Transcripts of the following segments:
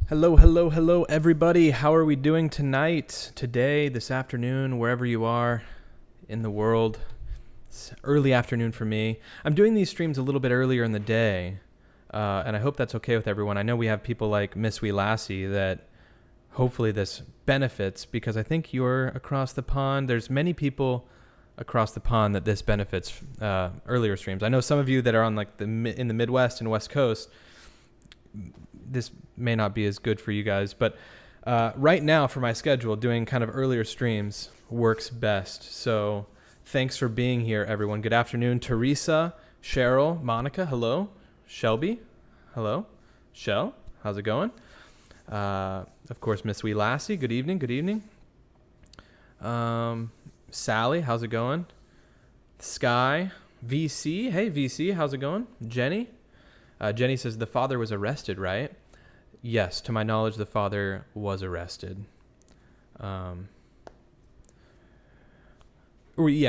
Hello, hello, hello, everybody. How are we doing tonight, today, this afternoon, wherever you are in the world? It's early afternoon for me. I'm doing these streams a little bit earlier in the day, and I hope that's okay with everyone. I know we have people like Miss Wee Lassie that hopefully this benefits, because I think you're across the pond. There's many people across the pond that this benefits earlier streams. I know some of you that are on like in the Midwest and West Coast, this may not be as good for you guys, but right now for my schedule, doing kind of earlier streams works best. So thanks for being here, everyone. Good afternoon, Teresa, Cheryl, Monica, hello. Shelby, hello. Shell, how's it going? Of course, Miss Wee Lassie, good evening, good evening. Sally, how's it going? Sky, VC, hey VC, how's it going? Jenny? Jenny says the father was arrested, right? Yes, to my knowledge, the father was arrested. Yeah,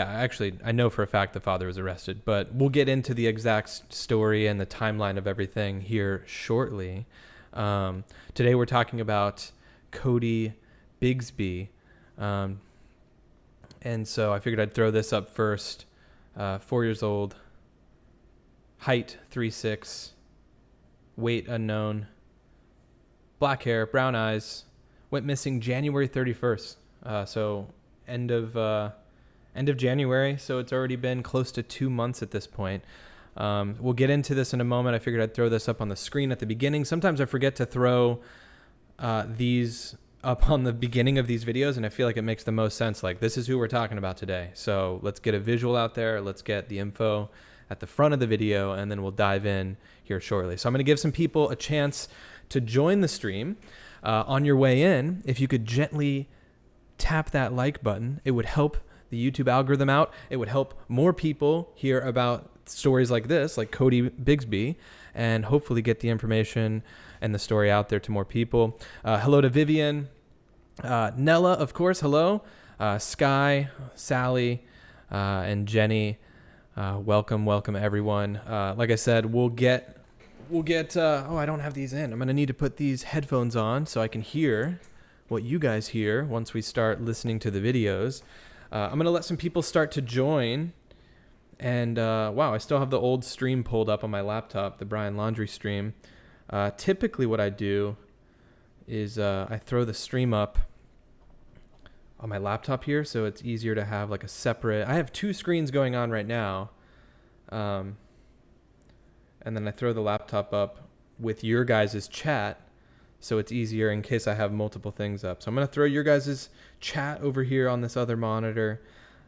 actually, I know for a fact the father was arrested, but we'll get into the exact story and the timeline of everything here shortly. Today we're talking about Codi Bigsby. And so I figured I'd throw this up first. 4 years old, height 3'6", weight unknown, black hair, brown eyes, went missing January 31st. So end of January. So it's already been close to 2 months at this point. We'll get into this in a moment. I figured I'd throw this up on the screen at the beginning. Sometimes I forget to throw these up on the beginning of these videos, and I feel like it makes the most sense. Like, this is who we're talking about today. So let's get a visual out there. Let's get the info at the front of the video, and then we'll dive in here shortly. So I'm going to give some people a chance to join the stream. On your way in, if you could gently tap that like button, it would help the YouTube algorithm out. It would help more people hear about stories like this, like Codi Bigsby, and hopefully get the information and the story out there to more people. Hello to Vivian, Nella, of course, hello, Sky, Sally, and Jenny. Welcome everyone. Like I said, we'll get I don't have these in. I'm going to need to put these headphones on so I can hear what you guys hear once we start listening to the videos. I'm going to let some people start to join. And wow, I still have the old stream pulled up on my laptop, the Brian Laundrie stream. Typically what I do is I throw the stream up on my laptop here, so it's easier to have like a separate. I have two screens going on right now, and then I throw the laptop up with your guys' chat, so it's easier in case I have multiple things up. So I'm gonna throw your guys' chat over here on this other monitor.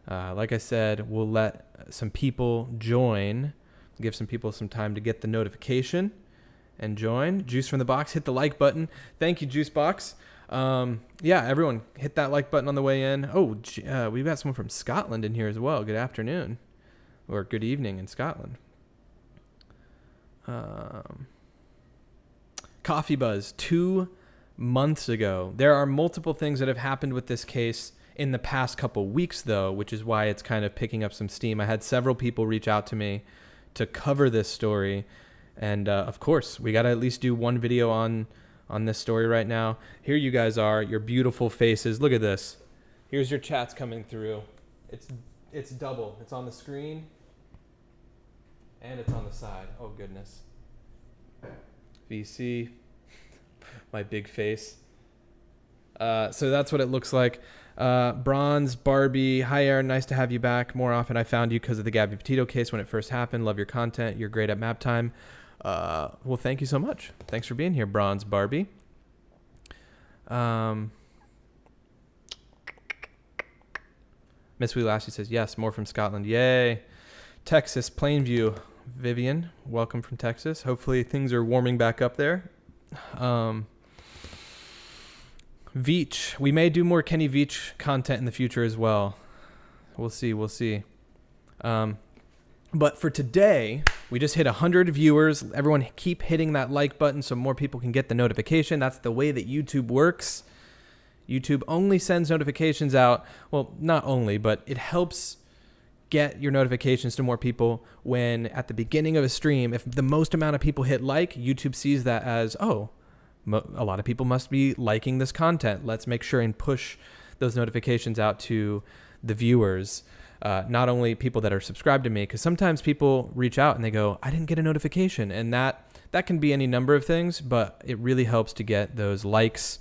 Like I said, we'll let some people join, give some people some time to get the notification and join. Juice from the Box, hit the like button. Thank you, Juice Box. Yeah, everyone hit that like button on the way in. Oh, we've got someone from Scotland in here as well. Good afternoon or good evening in Scotland. Coffee Buzz, 2 months ago. There are multiple things that have happened with this case in the past couple weeks, though, which is why it's kind of picking up some steam. I had several people reach out to me to cover this story. And of course, we got to at least do one video on this story right now. Here you guys are, your beautiful faces. Look at this. Here's your chats coming through. It's double. It's on the screen and it's on the side. Oh, goodness. VC, my big face. So that's what it looks like. Bronze, Barbie, hi Aaron, nice to have you back more often. I found you because of the Gabby Petito case when it first happened. Love your content. You're great at map time. Well, thank you so much. Thanks for being here, Bronze Barbie. Miss Wee Lassie says, yes, more from Scotland. Yay. Texas, Plainview. Vivian, welcome from Texas. Hopefully things are warming back up there. Veach, we may do more Kenny Veach content in the future as well. We'll see. But for today, we just hit 100 viewers. Everyone keep hitting that like button so more people can get the notification. That's the way that YouTube works. YouTube only sends notifications out. Well, not only, but it helps get your notifications to more people when at the beginning of a stream, if the most amount of people hit like, YouTube sees that as, oh, a lot of people must be liking this content. Let's make sure and push those notifications out to the viewers, not only people that are subscribed to me, because sometimes people reach out and they go, I didn't get a notification. And that can be any number of things, but it really helps to get those likes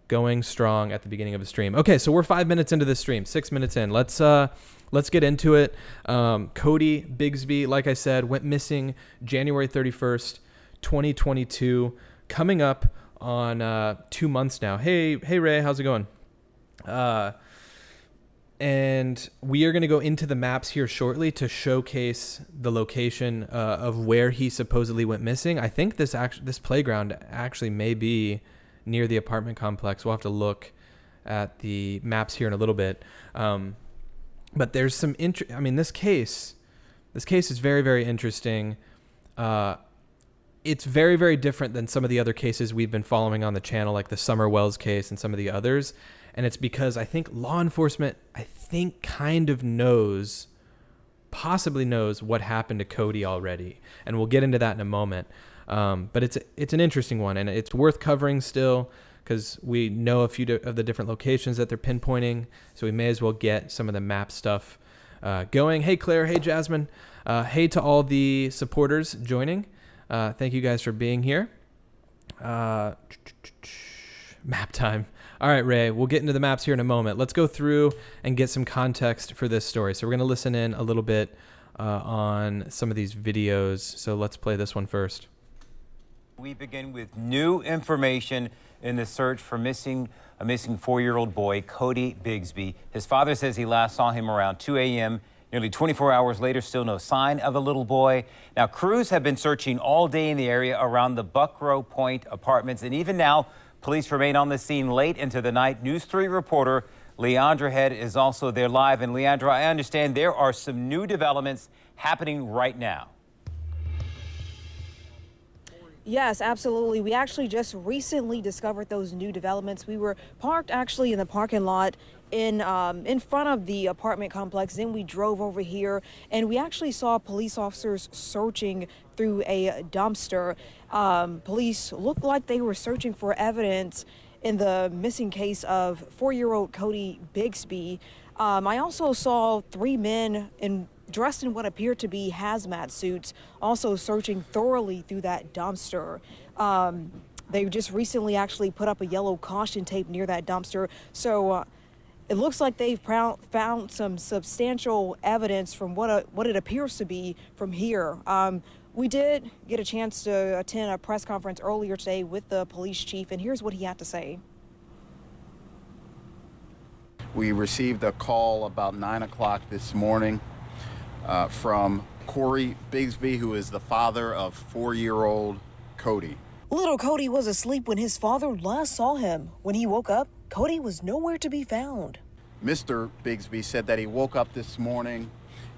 going strong at the beginning of a stream. Okay, so we're 5 minutes into this stream, 6 minutes in. Let's get into it. Codi Bigsby, like I said, went missing January 31st, 2022, coming up on 2 months now. Hey Ray, how's it going? And we are going to go into the maps here shortly to showcase the location of where he supposedly went missing. I think this playground actually may be near the apartment complex. We'll have to look at the maps here in a little bit. But there's some this case is very, very interesting. It's very, very different than some of the other cases we've been following on the channel, like the Summer Wells case and some of the others. And it's because I think law enforcement, kind of possibly knows what happened to Codi already. And we'll get into that in a moment. But it's an interesting one, and it's worth covering still because we know a few of the different locations that they're pinpointing. So we may as well get some of the map stuff going. Hey, Claire. Hey, Jasmine. Hey to all the supporters joining. Thank you guys for being here. Map time. All right, Ray, we'll get into the maps here in a moment. Let's go through and get some context for this story. So we're going to listen in a little bit on some of these videos. So let's play this one first. We begin with new information in the search for a missing 4-year-old boy, Codi Bigsby. His father says he last saw him around 2 a.m. Nearly 24 hours later, still no sign of the little boy. Now, crews have been searching all day in the area around the Buckrow Point apartments, and even now, police remain on the scene late into the night. News 3 reporter Leandra Head is also there live. And Leandra, I understand there are some new developments happening right now. Yes, absolutely. We actually just recently discovered those new developments. We were parked actually in the parking lot in front of the apartment complex. Then we drove over here and we actually saw police officers searching through a dumpster. Police looked like they were searching for evidence in the missing case of 4-year-old Codi Bigsby. I also saw 3 men dressed in what appeared to be hazmat suits, also searching thoroughly through that dumpster. They just recently actually put up a yellow caution tape near that dumpster. So it looks like they've found some substantial evidence from what it appears to be from here. We did get a chance to attend a press conference earlier today with the police chief, and here's what he had to say. We received a call about 9 o'clock this morning from Codi Bigsby, who is the father of 4-year-old Codi. Little Codi was asleep when his father last saw him. When he woke up, Codi was nowhere to be found. Mr. Bigsby said that he woke up this morning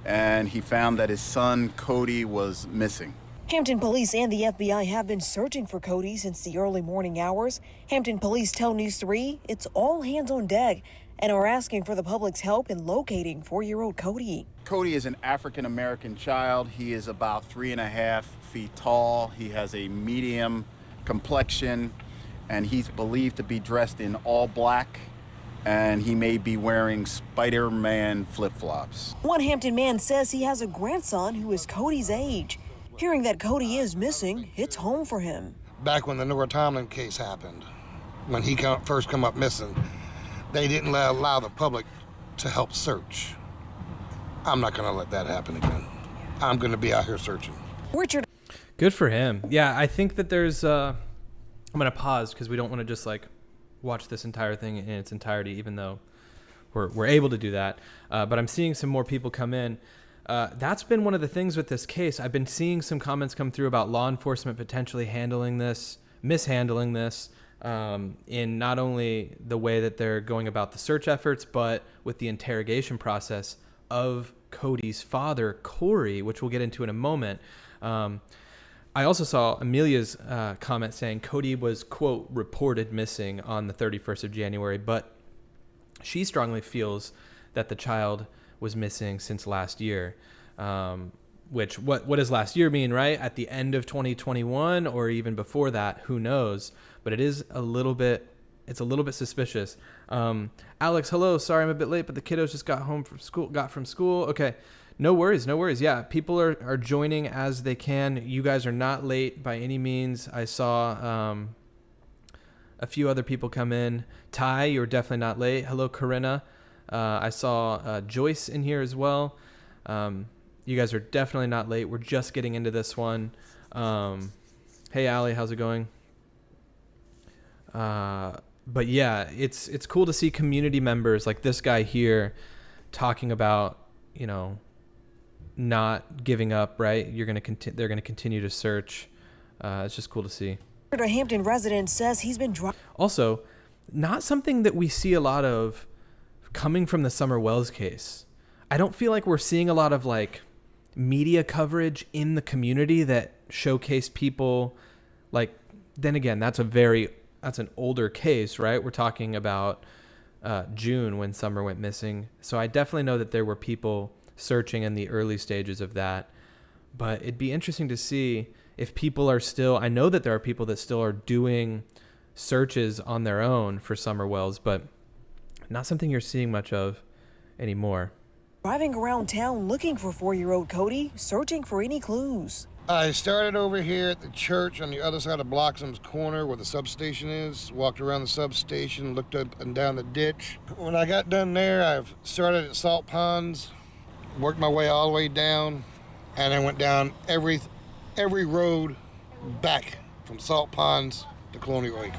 and he found that his son Codi was missing. Hampton Police and the FBI have been searching for Codi since the early morning hours. Hampton Police tell News 3 it's all hands on deck and are asking for the public's help in locating 4-year-old Codi. Codi is an African-American child. He is about 3.5 feet tall. He has a medium complexion, and he's believed to be dressed in all black, and he may be wearing Spider-Man flip-flops. One Hampton man says he has a grandson who is Codi's age. Hearing that Codi is missing hits home for him. Back when the Nora Tomlin case happened, when he first come up missing, they didn't allow the public to help search. I'm not going to let that happen again. I'm going to be out here searching. Richard. Good for him. Yeah, I think that there's I'm going to pause because we don't want to just like watch this entire thing in its entirety, even though we're able to do that. But I'm seeing some more people come in. That's been one of the things with this case. I've been seeing some comments come through about law enforcement potentially mishandling this in not only the way that they're going about the search efforts, but with the interrogation process of Codi's father, Corey, which we'll get into in a moment. I also saw Amelia's comment saying Codi was, quote, reported missing on the 31st of January, but she strongly feels that the child was missing since last year. which what does last year mean, right? At the end of 2021 or even before that, who knows? But it's a little bit suspicious. Alex, hello. Sorry I'm a bit late, but the kiddos just got from school. Okay. No worries. Yeah. People are joining as they can. You guys are not late by any means. I saw, a few other people come in. Ty, you're definitely not late. Hello, Corinna. I saw, Joyce in here as well. You guys are definitely not late. We're just getting into this one. Hey, Allie, how's it going? But yeah, it's cool to see community members like this guy here talking about, not giving up, right? They're going to continue to search. It's just cool to see. A Hampton resident says he's been also not something that we see a lot of coming from the Summer Wells case. I don't feel like we're seeing a lot of like media coverage in the community that showcase people like, then again, that's an older case, right? We're talking about June when Summer went missing. So I definitely know that there were people searching in the early stages of that, but it'd be interesting to see if people are still, I know that there are people that still are doing searches on their own for Summer Wells, but not something you're seeing much of anymore. driving around town looking for 4-year-old Codi, searching for any clues. I started over here at the church on the other side of Bloxham's Corner where the substation is, walked around the substation, looked up and down the ditch. When I got done there, I've started at Salt Ponds, worked my way all the way down, and I went down every road back from Salt Ponds to Colonial Acres.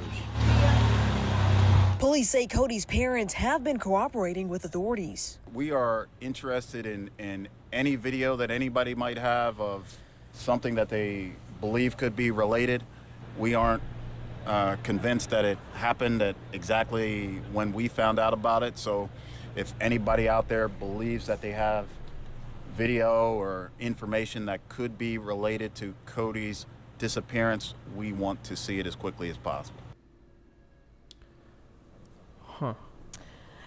Police say Codi's parents have been cooperating with authorities. We are interested in any video that anybody might have of something that they believe could be related. We aren't convinced that it happened at exactly when we found out about it. So if anybody out there believes that they have video or information that could be related to Codi's disappearance, we want to see it as quickly as possible.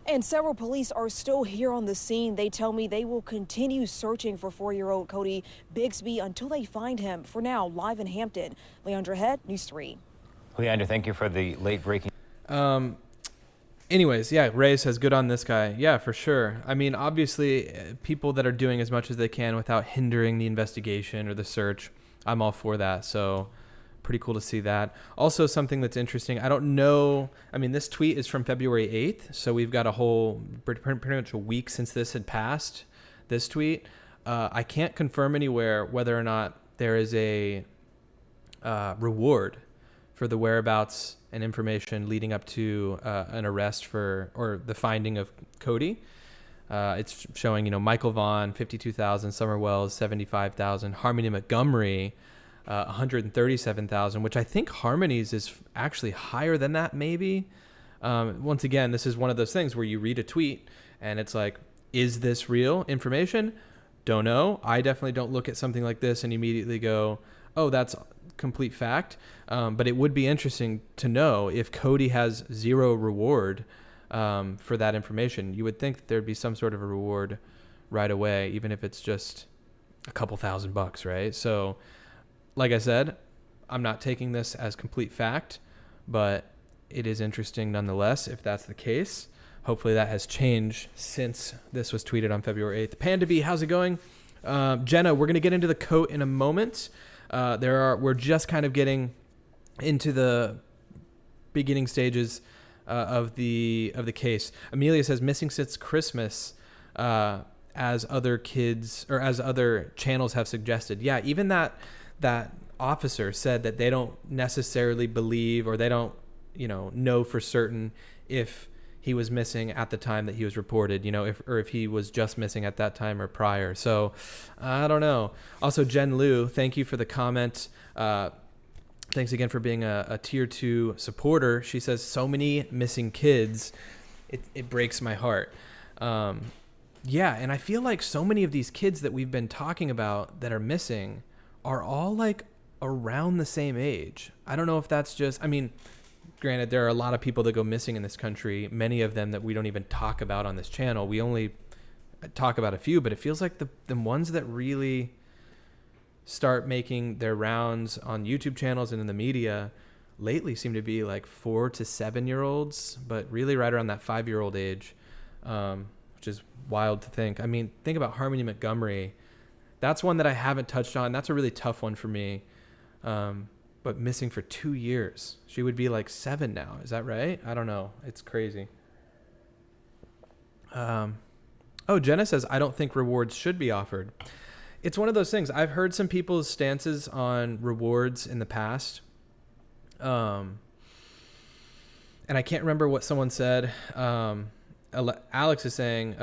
And several police are still here on the scene. They tell me they will continue searching for 4-year-old Codi Bigsby until they find him. For now, live in Hampton, Leandra Head, News 3. Leandra, thank you for the late breaking. Anyways, yeah, Ray says good on this guy. Yeah, for sure. I mean, obviously, people that are doing as much as they can without hindering the investigation or the search, I'm all for that. So pretty cool to see that. Also, something that's interesting, I don't know, I mean, this tweet is from February 8th, so we've got a whole, pretty much a week since this had passed, this tweet. I can't confirm anywhere whether or not there is a reward for the whereabouts and information leading up to an arrest or the finding of Codi. It's showing, Michael Vaughn, 52,000, Summer Wells, 75,000, Harmony Montgomery, 137,000, which I think Harmony's is actually higher than that, maybe. Once again, this is one of those things where you read a tweet and it's like, is this real information? Don't know. I definitely don't look at something like this and immediately go, oh, that's complete fact. But it would be interesting to know if Codi has zero reward for that information. You would think that there'd be some sort of a reward right away, even if it's just a couple $1,000, right? So, like I said, I'm not taking this as complete fact, but it is interesting nonetheless if that's the case. Hopefully that has changed since this was tweeted on February 8th. Panda B, how's it going? Jenna, we're going to get into the coat in a moment. We're just kind of getting into the beginning stages of the case. Amelia says missing since Christmas, as other kids or as other channels have suggested. Yeah, even that officer said that they don't necessarily believe or they don't, know for certain if he was missing at the time that he was reported, if he was just missing at that time or prior. So I don't know. Also, Jen Liu, thank you for the comment. Thanks again for being a tier 2 supporter. She says, so many missing kids. It breaks my heart. Yeah, and I feel like so many of these kids that we've been talking about that are missing are all like around the same age. I don't know if that's just, granted, there are a lot of people that go missing in this country, many of them that we don't even talk about on this channel. We only talk about a few, but it feels like the ones that really start making their rounds on YouTube channels and in the media lately seem to be like 4 to 7 year olds, but really right around that 5-year-old age, which is wild to think. I mean, think about Harmony Montgomery. That's one that I haven't touched on. That's a really tough one for me. But missing for 2 years. She would be like 7 now. Is that right? I don't know. It's crazy. Jenna says, I don't think rewards should be offered. It's one of those things. I've heard some people's stances on rewards in the past. And I can't remember what someone said. Alex is saying,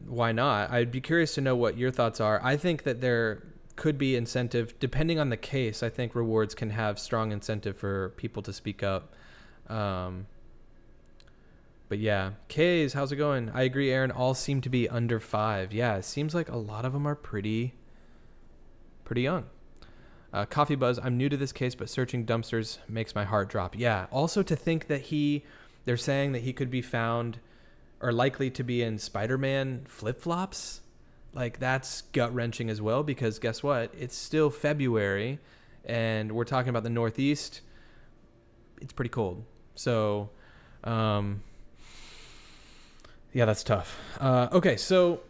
why not? I'd be curious to know what your thoughts are. I think that there could be incentive, depending on the case. I think rewards can have strong incentive for people to speak up. But yeah, K's, how's it going? I agree, Aaron. All seem to be under 5. Yeah, it seems like a lot of them are pretty young. Coffee Buzz, I'm new to this case, but searching dumpsters makes my heart drop. Yeah. Also to think that they're saying that he could be found or likely to be in Spider-Man flip-flops. Like, that's gut-wrenching as well, because guess what? It's still February and we're talking about the Northeast. It's pretty cold. So, yeah, that's tough. Okay. So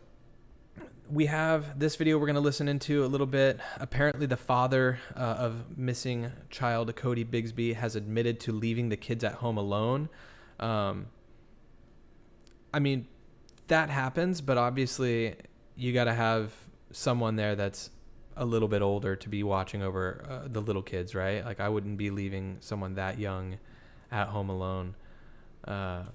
we have this video we're going to listen into a little bit. Apparently the father of missing child Codi Bigsby has admitted to leaving the kids at home alone. I mean, that happens, but obviously you got to have someone there that's a little bit older to be watching over the little kids, right? Like, I wouldn't be leaving someone that young at home alone. But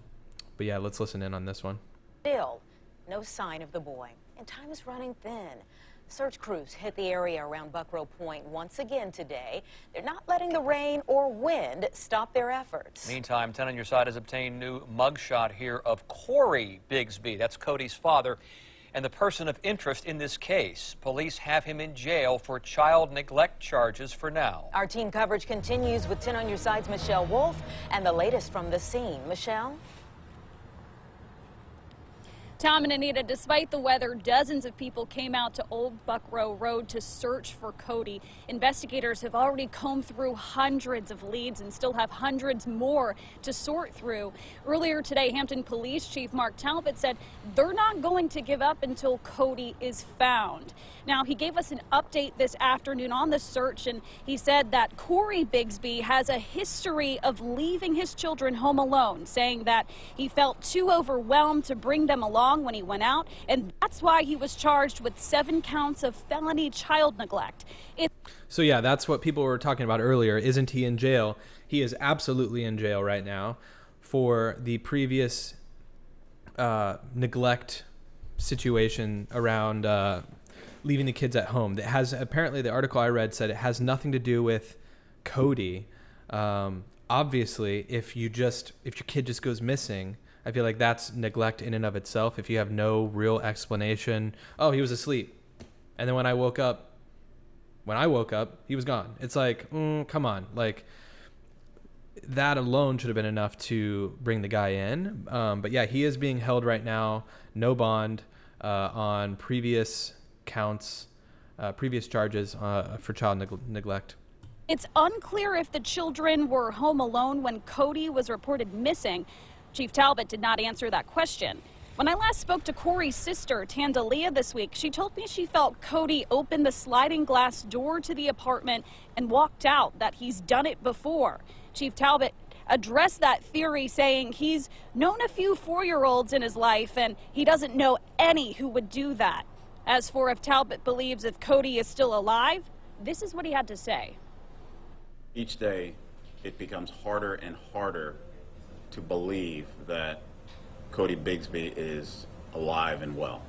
yeah, let's listen in on this one. Still, no sign of the boy, and time is running thin. Search crews hit the area around Buckrow Point once again today. They're not letting the rain or wind stop their efforts. Meantime, 10 on Your Side has obtained new mugshot here of Codi Bigsby. That's Codi's father and the person of interest in this case. Police have him in jail for child neglect charges for now. Our team coverage continues with 10 on Your Side's Michelle Wolf and the latest from the scene. Michelle? Tom and Anita, despite the weather, dozens of people came out to Old Buckrow Road to search for Codi. Investigators have already combed through hundreds of leads and still have hundreds more to sort through. Earlier today, Hampton Police Chief Mark Talbot said they're not going to give up until Codi is found. Now, he gave us an update this afternoon on the search, and he said that Codi Bigsby has a history of leaving his children home alone, saying that he felt too overwhelmed to bring them along when he went out, and that's why he was charged with 7 counts of felony child neglect. So yeah, that's what people were talking about earlier. Isn't he in jail? He is absolutely in jail right now for the previous neglect situation around leaving the kids at home. That has, apparently the article I read said it has nothing to do with Codi. Obviously, if your kid just goes missing, I feel like that's neglect in and of itself. If you have no real explanation, oh, he was asleep, and then when I woke up, he was gone. It's like, come on, like that alone should have been enough to bring the guy in. But yeah, he is being held right now, no bond, on previous counts, previous charges for child neglect. It's unclear if the children were home alone when Codi was reported missing. Chief Talbot did not answer that question. When I last spoke to Corey's sister, Tandalia, this week, she told me she felt Codi opened the sliding glass door to the apartment and walked out, that he's done it before. Chief Talbot addressed that theory, saying he's known a few 4-year-olds in his life and he doesn't know any who would do that. As for if Talbot believes if Codi is still alive, this is what he had to say. Each day, it becomes harder and harder to believe that Codi Bigsby is alive and well.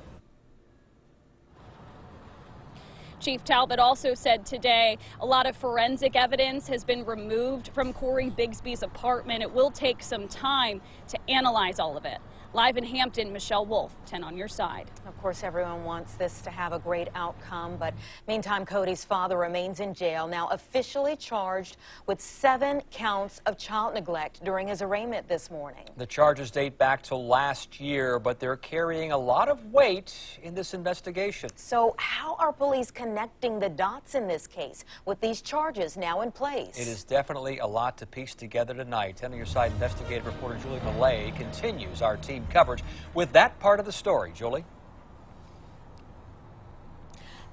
Chief Talbot also said today a lot of forensic evidence has been removed from Codi Bigsby's apartment. It will take some time to analyze all of it. Live in Hampton, Michelle Wolf, 10 on your side. Of course, everyone wants this to have a great outcome, but meantime, Cody's father remains in jail, now officially charged with 7 counts of child neglect during his arraignment this morning. The charges date back to last year, but they're carrying a lot of weight in this investigation. So how are police connecting the dots in this case with these charges now in place? It is definitely a lot to piece together tonight. 10 on your side, investigative reporter Julie Mull continues our team coverage with that part of the story. Julie?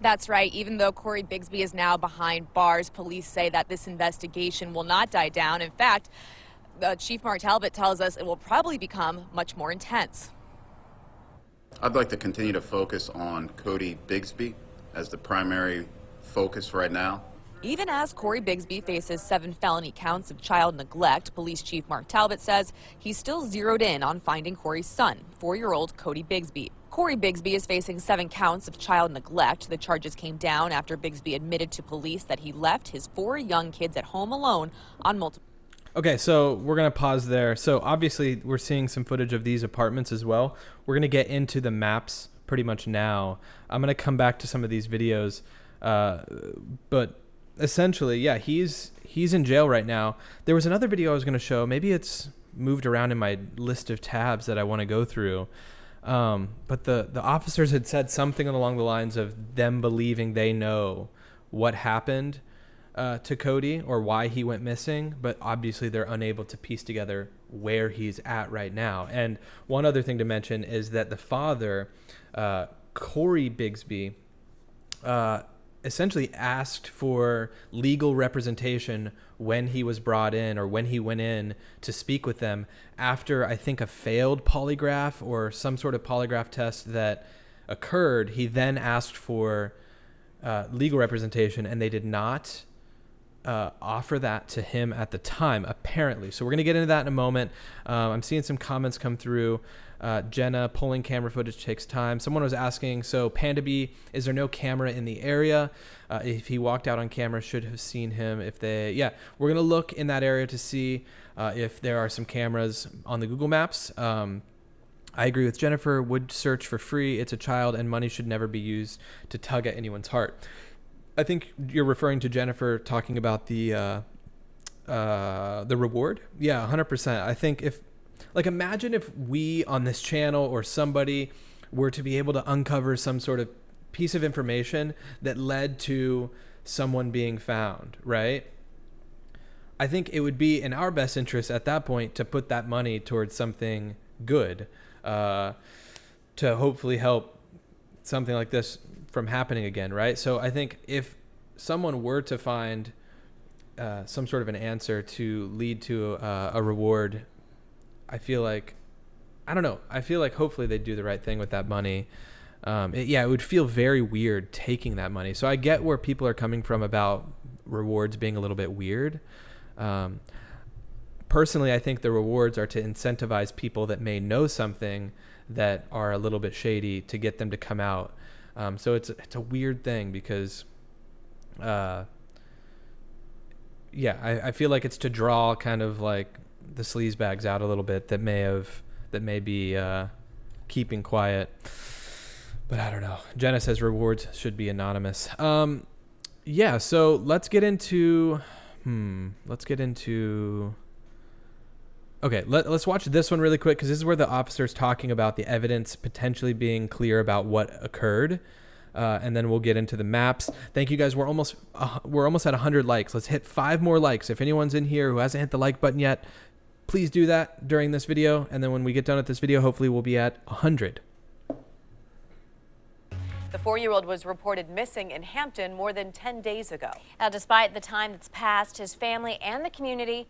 That's right. Even though Codi Bigsby is now behind bars, police say that this investigation will not die down. In fact, Chief Mark Talbot tells us it will probably become much more intense. I'd like to continue to focus on Codi Bigsby as the primary focus right now. Even as Codi Bigsby faces 7 felony counts of child neglect, Police Chief Mark Talbot says he's still zeroed in on finding Corey's son, 4-year-old Codi Bigsby. Codi Bigsby is facing 7 counts of child neglect. The charges came down after Bigsby admitted to police that he left his 4 young kids at home alone on multiple. Okay, so we're going to pause there. So obviously we're seeing some footage of these apartments as well. We're going to get into the maps pretty much now. I'm going to come back to some of these videos, but essentially, yeah, he's in jail right now. There was another video I was going to show. Maybe it's moved around in my list of tabs that I want to go through. But the officers had said something along the lines of them believing they know what happened to Codi or why he went missing, but obviously they're unable to piece together where he's at right now. And one other thing to mention is that the father, Codi Bigsby, essentially asked for legal representation when he was brought in or when he went in to speak with them after, I think, a failed polygraph or some sort of polygraph test that occurred. He then asked for legal representation, and they did not offer that to him at the time, apparently. So we're going to get into that in a moment. I'm seeing some comments come through. Jenna, pulling camera footage takes time. Someone was asking, so Panda B, is there no camera in the area? If he walked out on camera, should have seen him. If they, yeah, we're going to look in that area to see if there are some cameras on the Google Maps. I agree with Jennifer, would search for free. It's a child and money should never be used to tug at anyone's heart. I think you're referring to Jennifer talking about the reward. Yeah, 100%. I think if, like, imagine if we on this channel or somebody were to be able to uncover some sort of piece of information that led to someone being found, right? I think it would be in our best interest at that point to put that money towards something good, to hopefully help something like this from happening again, right? So I think if someone were to find some sort of an answer to lead to a reward, I feel like, I don't know, I feel like hopefully they'd do the right thing with that money. It would feel very weird taking that money. So I get where people are coming from about rewards being a little bit weird. Personally, I think the rewards are to incentivize people that may know something that are a little bit shady to get them to come out. So it's a weird thing because, I feel like it's to draw kind of like the sleazebags out a little bit that may be keeping quiet. But I don't know. Jenna says rewards should be anonymous. So let's get into. Okay, let's watch this one really quick because this is where the officer's talking about the evidence potentially being clear about what occurred, and then we'll get into the maps. Thank you guys. We're almost at 100 likes. Let's hit 5 more likes. If anyone's in here who hasn't hit the like button yet, please do that during this video, and then when we get done with this video, hopefully we'll be at 100. The 4-year-old was reported missing in Hampton more than 10 days ago. Now, despite the time that's passed, his family and the community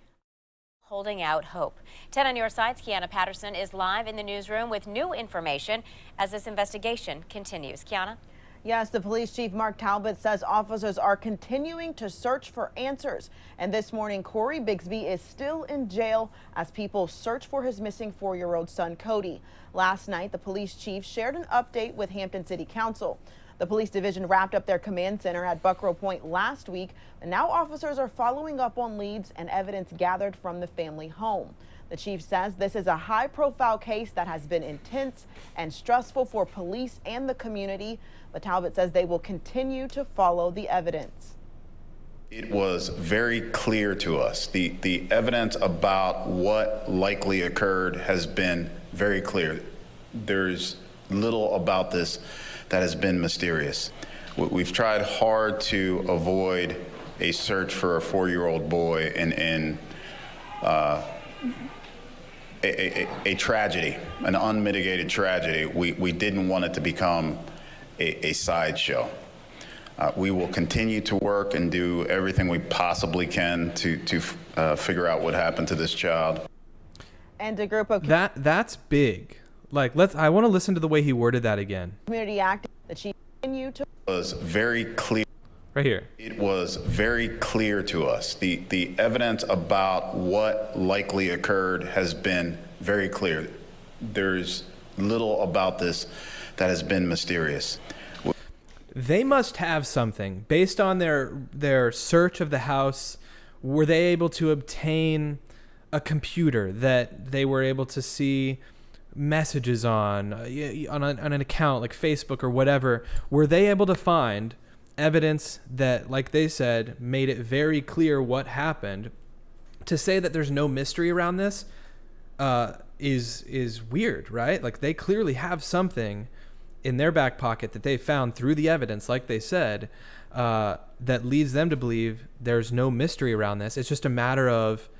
holding out hope. 10 on your side's Kiana Patterson is live in the newsroom with new information as this investigation continues. Kiana? Yes, the police chief, Mark Talbot, says officers are continuing to search for answers. And this morning, Codi Bigsby is still in jail as people search for his missing 4-year-old son, Codi. Last night, the police chief shared an update with Hampton City Council. The police division wrapped up their command center at Buckrow Point last week, and now officers are following up on leads and evidence gathered from the family home. The chief says this is a high-profile case that has been intense and stressful for police and the community, but Talbot says they will continue to follow the evidence. It was very clear to us. The evidence about what likely occurred has been very clear. There's little about this that has been mysterious. We've tried hard to avoid a search for a 4-year-old boy in a tragedy, an unmitigated tragedy. We didn't want it to become a sideshow. We will continue to work and do everything we possibly can to figure out what happened to this child. And a group of that's big. Like, I want to listen to the way he worded that again. Community activists, the chief continue to Was very clear. Right here. It was very clear to us. The evidence about what likely occurred has been very clear. There's little about this that has been mysterious. They must have something based on their search of the house. Were they able to obtain a computer that they were able to see messages on an account like Facebook or whatever? Were they able to find evidence that, like they said, made it very clear what happened? To say that there's no mystery around this is weird, right? Like, they clearly have something in their back pocket that they found through the evidence, like they said, that leads them to believe there's no mystery around this. It's just a matter of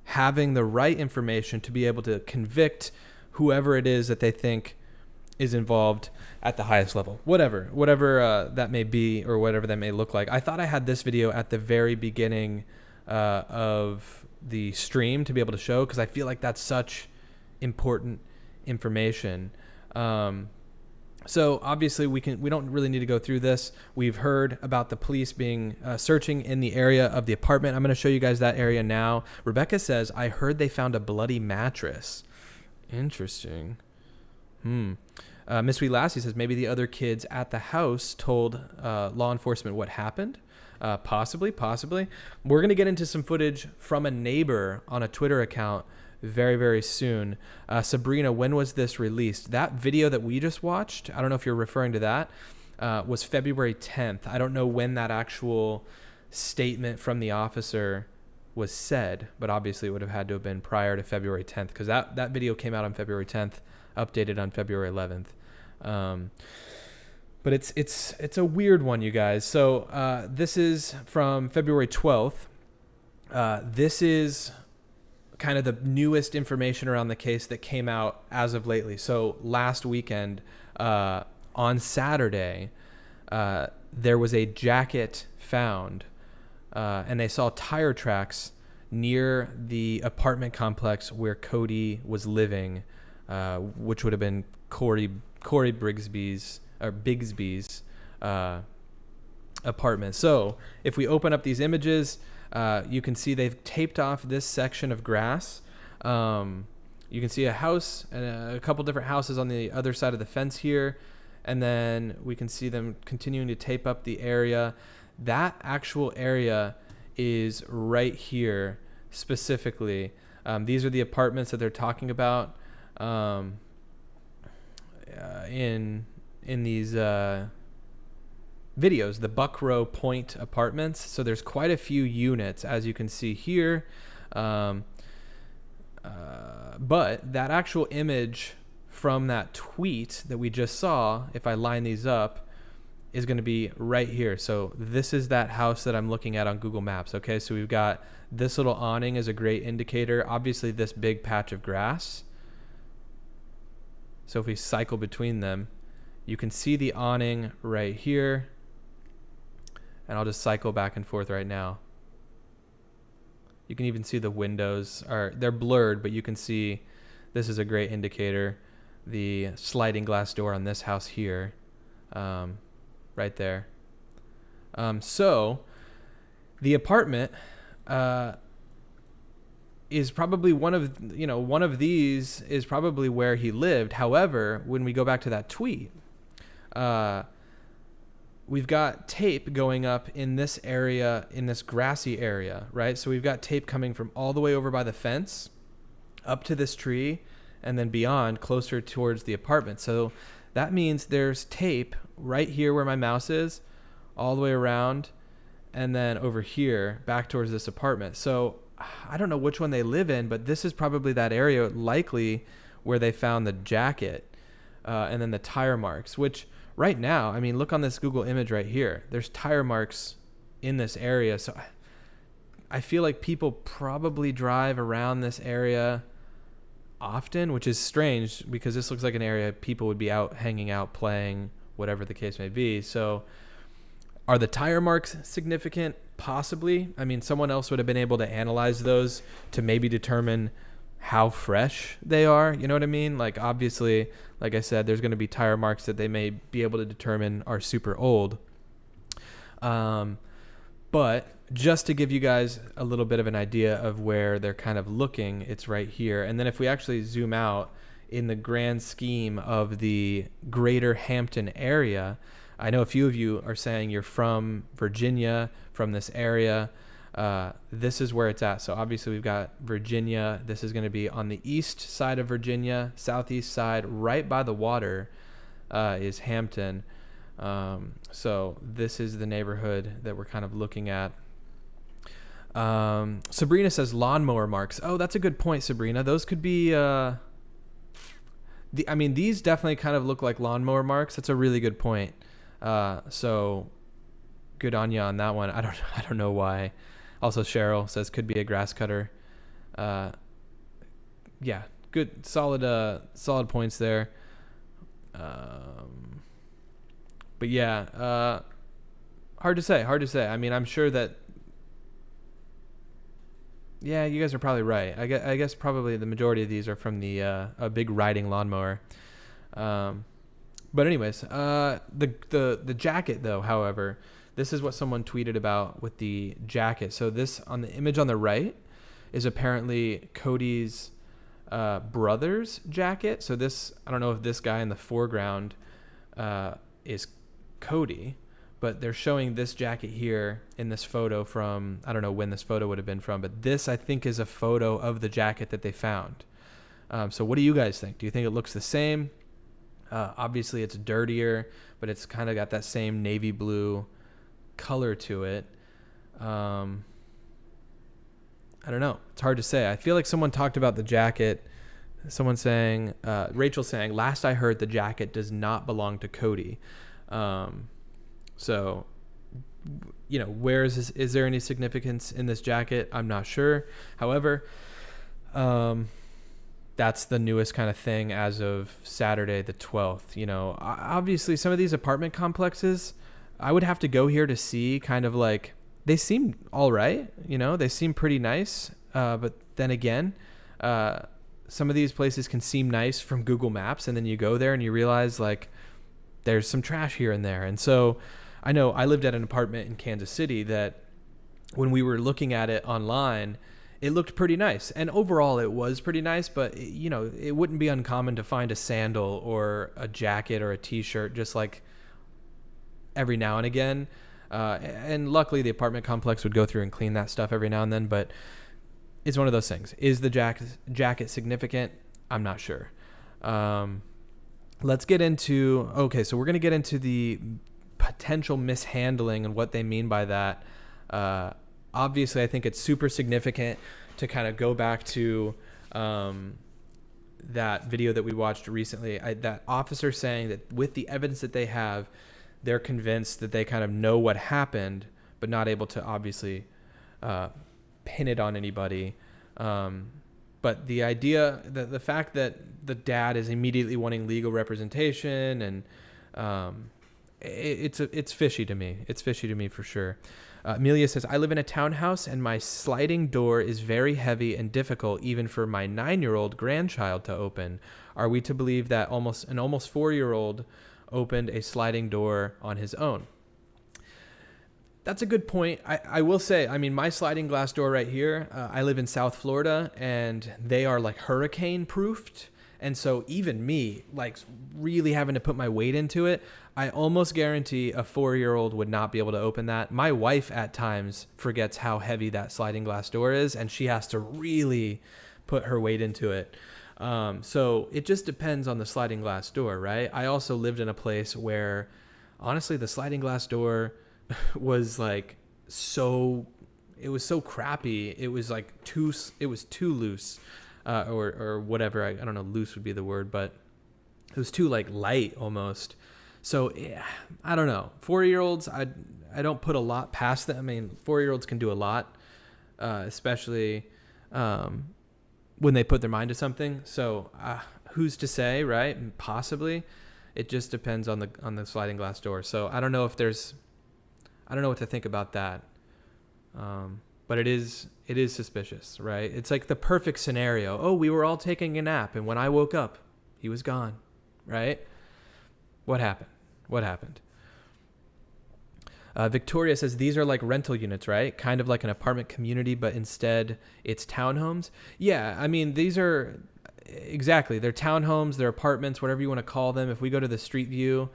having the right information to be able to convict whoever it is that they think is involved at the highest level, whatever that may be, or whatever that may look like. I thought I had this video at the very beginning of the stream to be able to show, because I feel like that's such important information. So obviously we don't really need to go through this. We've heard about the police being searching in the area of the apartment. I'm going to show you guys that area now. Rebecca says, I heard they found a bloody mattress. Interesting. Miss Sweet Lassie says maybe the other kids at the house told law enforcement what happened. Possibly. We're going to get into some footage from a neighbor on a Twitter account very, very soon. Sabrina, when was this released? That video that we just watched, I don't know if you're referring to that, was February 10th. I don't know when that actual statement from the officer was said, but obviously it would have had to have been prior to February 10th, because that video came out on February 10th, updated on February 11th. But it's a weird one, you guys. So this is from February 12th. This is kind of the newest information around the case that came out as of lately. So last weekend, on Saturday, there was a jacket found, and they saw tire tracks near the apartment complex where Codi was living, which would have been Codi Bigsby's apartment. So if we open up these images, you can see they've taped off this section of grass. You can see a house and a couple different houses on the other side of the fence here. And then we can see them continuing to tape up the area. That actual area is right here specifically. These are the apartments that they're talking about in these videos, the Buckrow Point apartments. So there's quite a few units, as you can see here. But that actual image from that tweet that we just saw, if I line these up, is going to be right here. So this is that house that I'm looking at on Google Maps. Okay, so we've got this little awning is a great indicator. Obviously this big patch of grass. So if we cycle between them, you can see the awning right here. And I'll just cycle back and forth right now. You can even see the windows they're blurred, but you can see this is a great indicator. The sliding glass door on this house here, right there. So the apartment is probably one of these is probably where he lived. However, when we go back to that tweet, we've got tape going up in this area, in this grassy area, right? So we've got tape coming from all the way over by the fence up to this tree and then beyond, closer towards the apartment. So that means there's tape right here where my mouse is, all the way around, and then over here back towards this apartment. So I don't know which one they live in, but this is probably that area likely where they found the jacket, and then the tire marks, which right now, I mean, look on this Google image right here. There's tire marks in this area. So I feel like people probably drive around this area often, which is strange because this looks like an area people would be out hanging out, playing, whatever the case may be. So are the tire marks significant? Possibly. I mean, someone else would have been able to analyze those to maybe determine how fresh they are. You know what I mean? Like, obviously, like I said, there's going to be tire marks that they may be able to determine are super old. But just to give you guys a little bit of an idea of where they're kind of looking, it's right here. And then if we actually zoom out in the grand scheme of the greater Hampton area, I know a few of you are saying you're from Virginia, from this area. This is where it's at. So obviously we've got Virginia. This is going to be on the east side of Virginia, southeast side, right by the water, is Hampton. So this is the neighborhood that we're kind of looking at. Sabrina says lawnmower marks. Oh, that's a good point, Sabrina. Those could be, I mean, these definitely kind of look like lawnmower marks. That's a really good point. So good on you on that one. I don't know why. Also, Cheryl says could be a grass cutter. Yeah, good, solid points there. But yeah, hard to say. I mean, I'm sure that, yeah, you guys are probably right. I guess probably the majority of these are from the a big riding lawnmower. But anyways, the jacket though, however, this is what someone tweeted about with the jacket. So this, on the image on the right, is apparently Cody's brother's jacket. So this, I don't know if this guy in the foreground is Cody, but they're showing this jacket here in this photo from, I don't know when this photo would have been from, but this I think is a photo of the jacket that they found. So what do you guys think? Do you think it looks the same? Obviously it's dirtier, but it's kind of got that same navy blue color to it. I don't know. It's hard to say. I feel like someone talked about the jacket. Someone saying, Rachel saying, last I heard the jacket does not belong to Cody. So, you know, where is this? Is there any significance in this jacket? I'm not sure. However, that's the newest kind of thing as of Saturday the 12th. You know, obviously some of these apartment complexes, I would have to go here to see kind of like, they seem all right. You know, they seem pretty nice. But then again, some of these places can seem nice from Google Maps, and then you go there and you realize like there's some trash here and there. And so I know I lived at an apartment in Kansas City that when we were looking at it online, it looked pretty nice. And overall it was pretty nice, but you know, it wouldn't be uncommon to find a sandal or a jacket or a t-shirt just like every now and again. And luckily the apartment complex would go through and clean that stuff every now and then, but it's one of those things. Is the jacket significant? I'm not sure. Let's get into, okay, so we're going to get into the potential mishandling and what they mean by that. Obviously, I think it's super significant to kind of go back to that video that we watched recently. That officer saying that with the evidence that they have, they're convinced that they kind of know what happened, but not able to obviously pin it on anybody. But the idea, the fact that the dad is immediately wanting legal representation, and it's fishy to me. It's fishy to me for sure. Amelia says, I live in a townhouse and my sliding door is very heavy and difficult even for my 9-year-old grandchild to open. Are we to believe that an almost 4-year-old opened a sliding door on his own? That's a good point. I will say, I mean, my sliding glass door right here, I live in South Florida and they are like hurricane proofed. And so even me, like really having to put my weight into it, I almost guarantee a 4-year-old would not be able to open that. My wife at times forgets how heavy that sliding glass door is, and she has to really put her weight into it. So it just depends on the sliding glass door, right? I also lived in a place where honestly the sliding glass door was like it was so crappy. It was like too loose. Or whatever. I don't know, loose would be the word, but it was too like light almost. So yeah, I don't know. 4-year-olds, I don't put a lot past them. I mean, 4-year-olds can do a lot, especially when they put their mind to something. So who's to say, right? Possibly. It just depends on the sliding glass door. So I don't know what to think about that. But it is suspicious, right? It's like the perfect scenario. Oh, we were all taking a nap, and when I woke up, he was gone, right? What happened? Victoria says these are like rental units, right? Kind of like an apartment community, but instead it's townhomes. Yeah, I mean, these are exactly. They're townhomes, they're apartments, whatever you want to call them. If we go to the street view,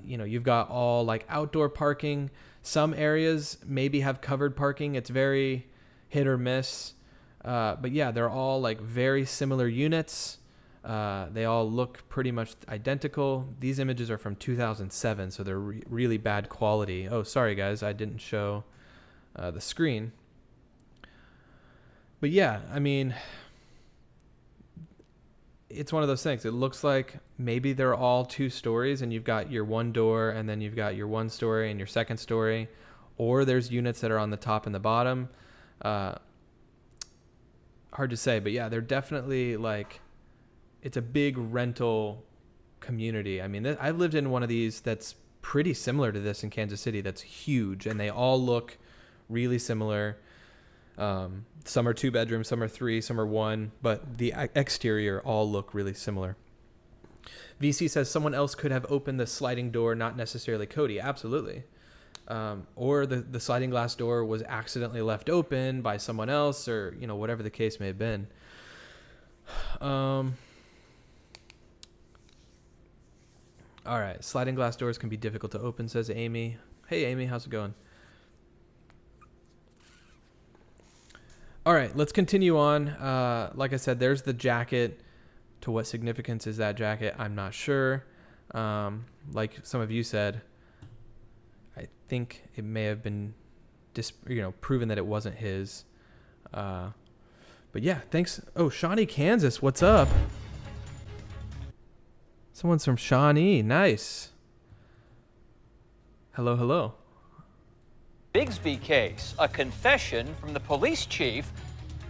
you've got all like outdoor parking. Some areas maybe have covered parking. It's very hit or miss. But yeah, they're all like very similar units. They all look pretty much identical. These images are from 2007, so they're really bad quality. Oh, sorry guys, I didn't show the screen. But yeah, I mean, it's one of those things. It looks like maybe they're all 2 stories and you've got your one door and then you've got your 1 story and your 2nd story, or there's units that are on the top and the bottom. Hard to say, but yeah, they're definitely like, it's a big rental community. I mean, I've lived in one of these that's pretty similar to this in Kansas City. That's huge, and they all look really similar. Some are 2 bedrooms, some are 3, some are 1, but the exterior all look really similar. VC says someone else could have opened the sliding door, not necessarily Codi. Absolutely. Or the sliding glass door was accidentally left open by someone else, or, whatever the case may have been. All right. Sliding glass doors can be difficult to open, says Amy. Hey, Amy, how's it going? All right, let's continue on. Like I said, there's the jacket. To what significance is that jacket? I'm not sure. Like some of you said, I think it may have been proven that it wasn't his. But yeah, thanks. Oh, Shawnee, Kansas, what's up? Someone's from Shawnee. Nice. Hello. Bigsby case, a confession from the police chief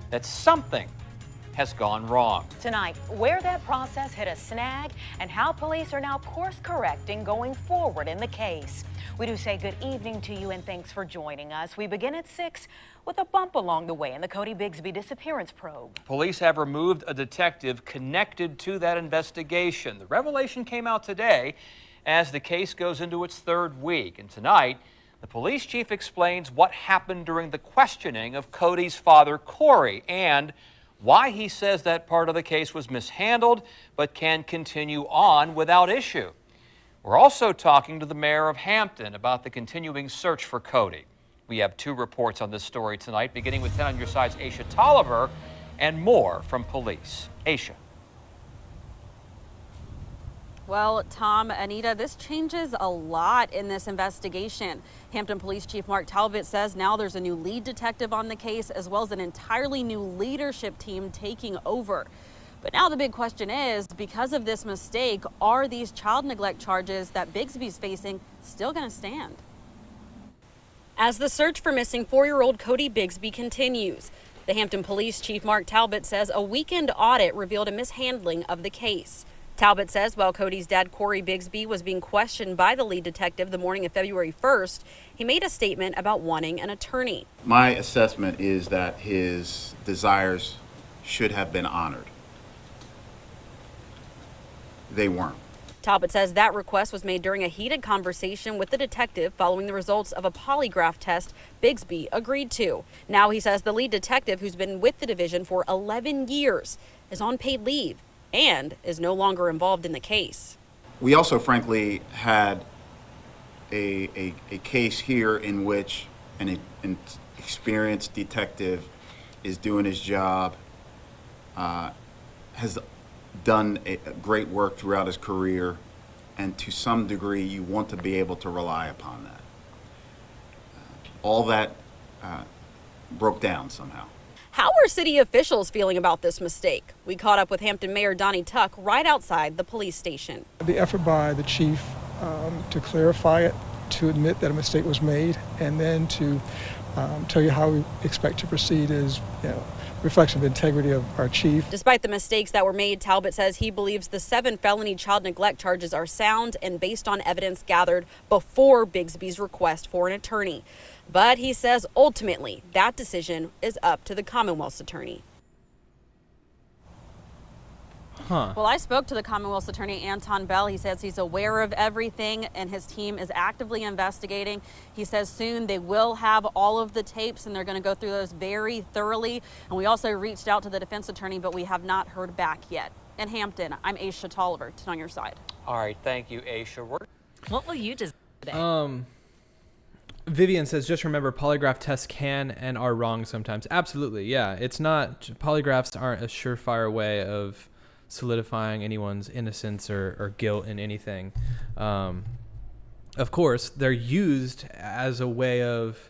that something has gone wrong. Tonight, where that process hit a snag and how police are now course correcting going forward in the case. We do say good evening to you and thanks for joining us. We begin at 6 with a bump along the way in the Codi Bigsby disappearance probe. Police have removed a detective connected to that investigation. The revelation came out today as the case goes into its 3rd week. And tonight, the police chief explains what happened during the questioning of Codi's father, Corey, and why he says that part of the case was mishandled but can continue on without issue. We're also talking to the mayor of Hampton about the continuing search for Codi. We have 2 reports on this story tonight, beginning with 10 on your side's Aisha Tolliver, and more from police. Aisha. Well, Tom, Anita, this changes a lot in this investigation. Hampton Police Chief Mark Talbot says now there's a new lead detective on the case, as well as an entirely new leadership team taking over. But now the big question is, because of this mistake, are these child neglect charges that Bigsby's facing still going to stand? As the search for missing 4-year-old Codi Bigsby continues, the Hampton Police Chief Mark Talbot says a weekend audit revealed a mishandling of the case. Talbot says while Codi's dad, Corey Bigsby, was being questioned by the lead detective the morning of February 1st, he made a statement about wanting an attorney. My assessment is that his desires should have been honored. They weren't. Talbot says that request was made during a heated conversation with the detective following the results of a polygraph test Bigsby agreed to. Now he says the lead detective, who's been with the division for 11 years, is on paid leave and is no longer involved in the case. We also, frankly, had a case here in which an experienced detective is doing his job, has done great work throughout his career, and to some degree you want to be able to rely upon that. All that broke down somehow. How are city officials feeling about this mistake? We caught up with Hampton Mayor Donnie Tuck right outside the police station. The effort by the chief to clarify it, to admit that a mistake was made, and then to tell you how we expect to proceed is, reflection of integrity of our chief. Despite the mistakes that were made, Talbot says he believes the 7 felony child neglect charges are sound and based on evidence gathered before Bigsby's request for an attorney. But he says ultimately that decision is up to the Commonwealth's attorney. Well, I spoke to the Commonwealth's attorney, Anton Bell. He says he's aware of everything and his team is actively investigating. He says soon they will have all of the tapes and they're going to go through those very thoroughly. And we also reached out to the defense attorney, but we have not heard back yet. In Hampton, I'm Aisha Tolliver, on your side. All right, thank you, Aisha. What will you do today? Vivian says, just remember polygraph tests can and are wrong sometimes. Absolutely, yeah. It's not, polygraphs aren't a surefire way of solidifying anyone's innocence or guilt in anything. Of course, they're used as a way of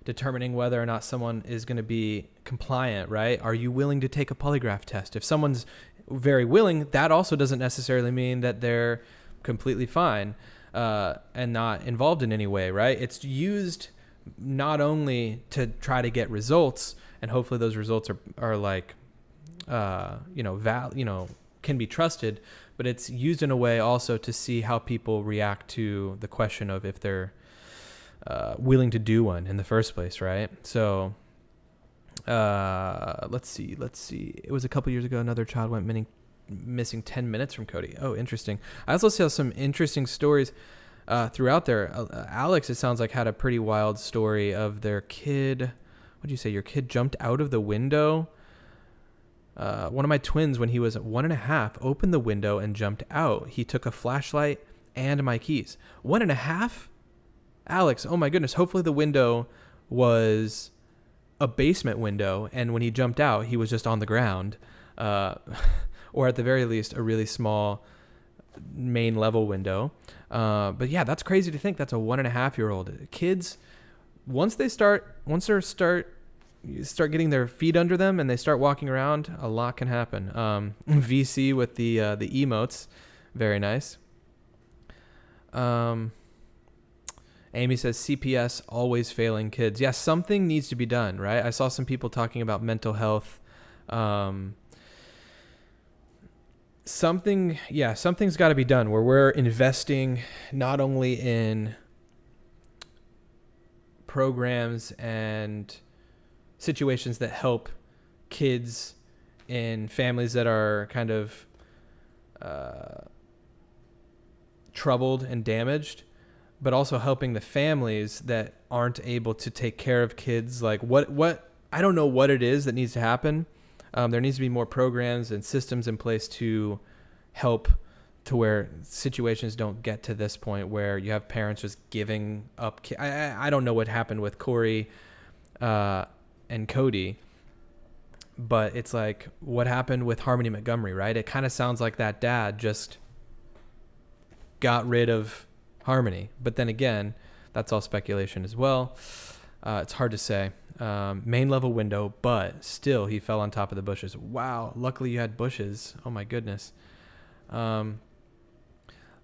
determining whether or not someone is going to be compliant, right? Are you willing to take a polygraph test? If someone's very willing, that also doesn't necessarily mean that they're completely fine and not involved in any way, right? It's used not only to try to get results, and hopefully those results are like, can be trusted, but it's used in a way also to see how people react to the question of if they're willing to do one in the first place, right? So let's see. It was a couple years ago, another child went missing 10 minutes from Codi. Oh, interesting. I also saw some interesting stories throughout there. Alex, it sounds like, had a pretty wild story of their kid. What did you say? Your kid jumped out of the window? One of my twins, when he was 1.5, opened the window and jumped out. He took a flashlight and my keys. 1.5? Alex, oh my goodness. Hopefully the window was a basement window, and when he jumped out, he was just on the ground. Or at the very least, a really small main level window. But yeah, that's crazy to think that's a 1.5-year-old. Kids, once they start getting their feet under them and they start walking around, a lot can happen. VC with the emotes, very nice. Amy says CPS always failing kids. Yeah, something needs to be done, right? I saw some people talking about mental health. Something's got to be done where we're investing not only in programs and situations that help kids in families that are kind of troubled and damaged, but also helping the families that aren't able to take care of kids. Like what I don't know what it is that needs to happen. There needs to be more programs and systems in place to help to where situations don't get to this point where you have parents just giving up. I don't know what happened with Corey and Codi, but it's like what happened with Harmony Montgomery, right? It kind of sounds like that dad just got rid of Harmony, but then again, that's all speculation as well. It's hard to say. Main level window, but still he fell on top of the bushes. Wow, luckily you had bushes. Oh my goodness.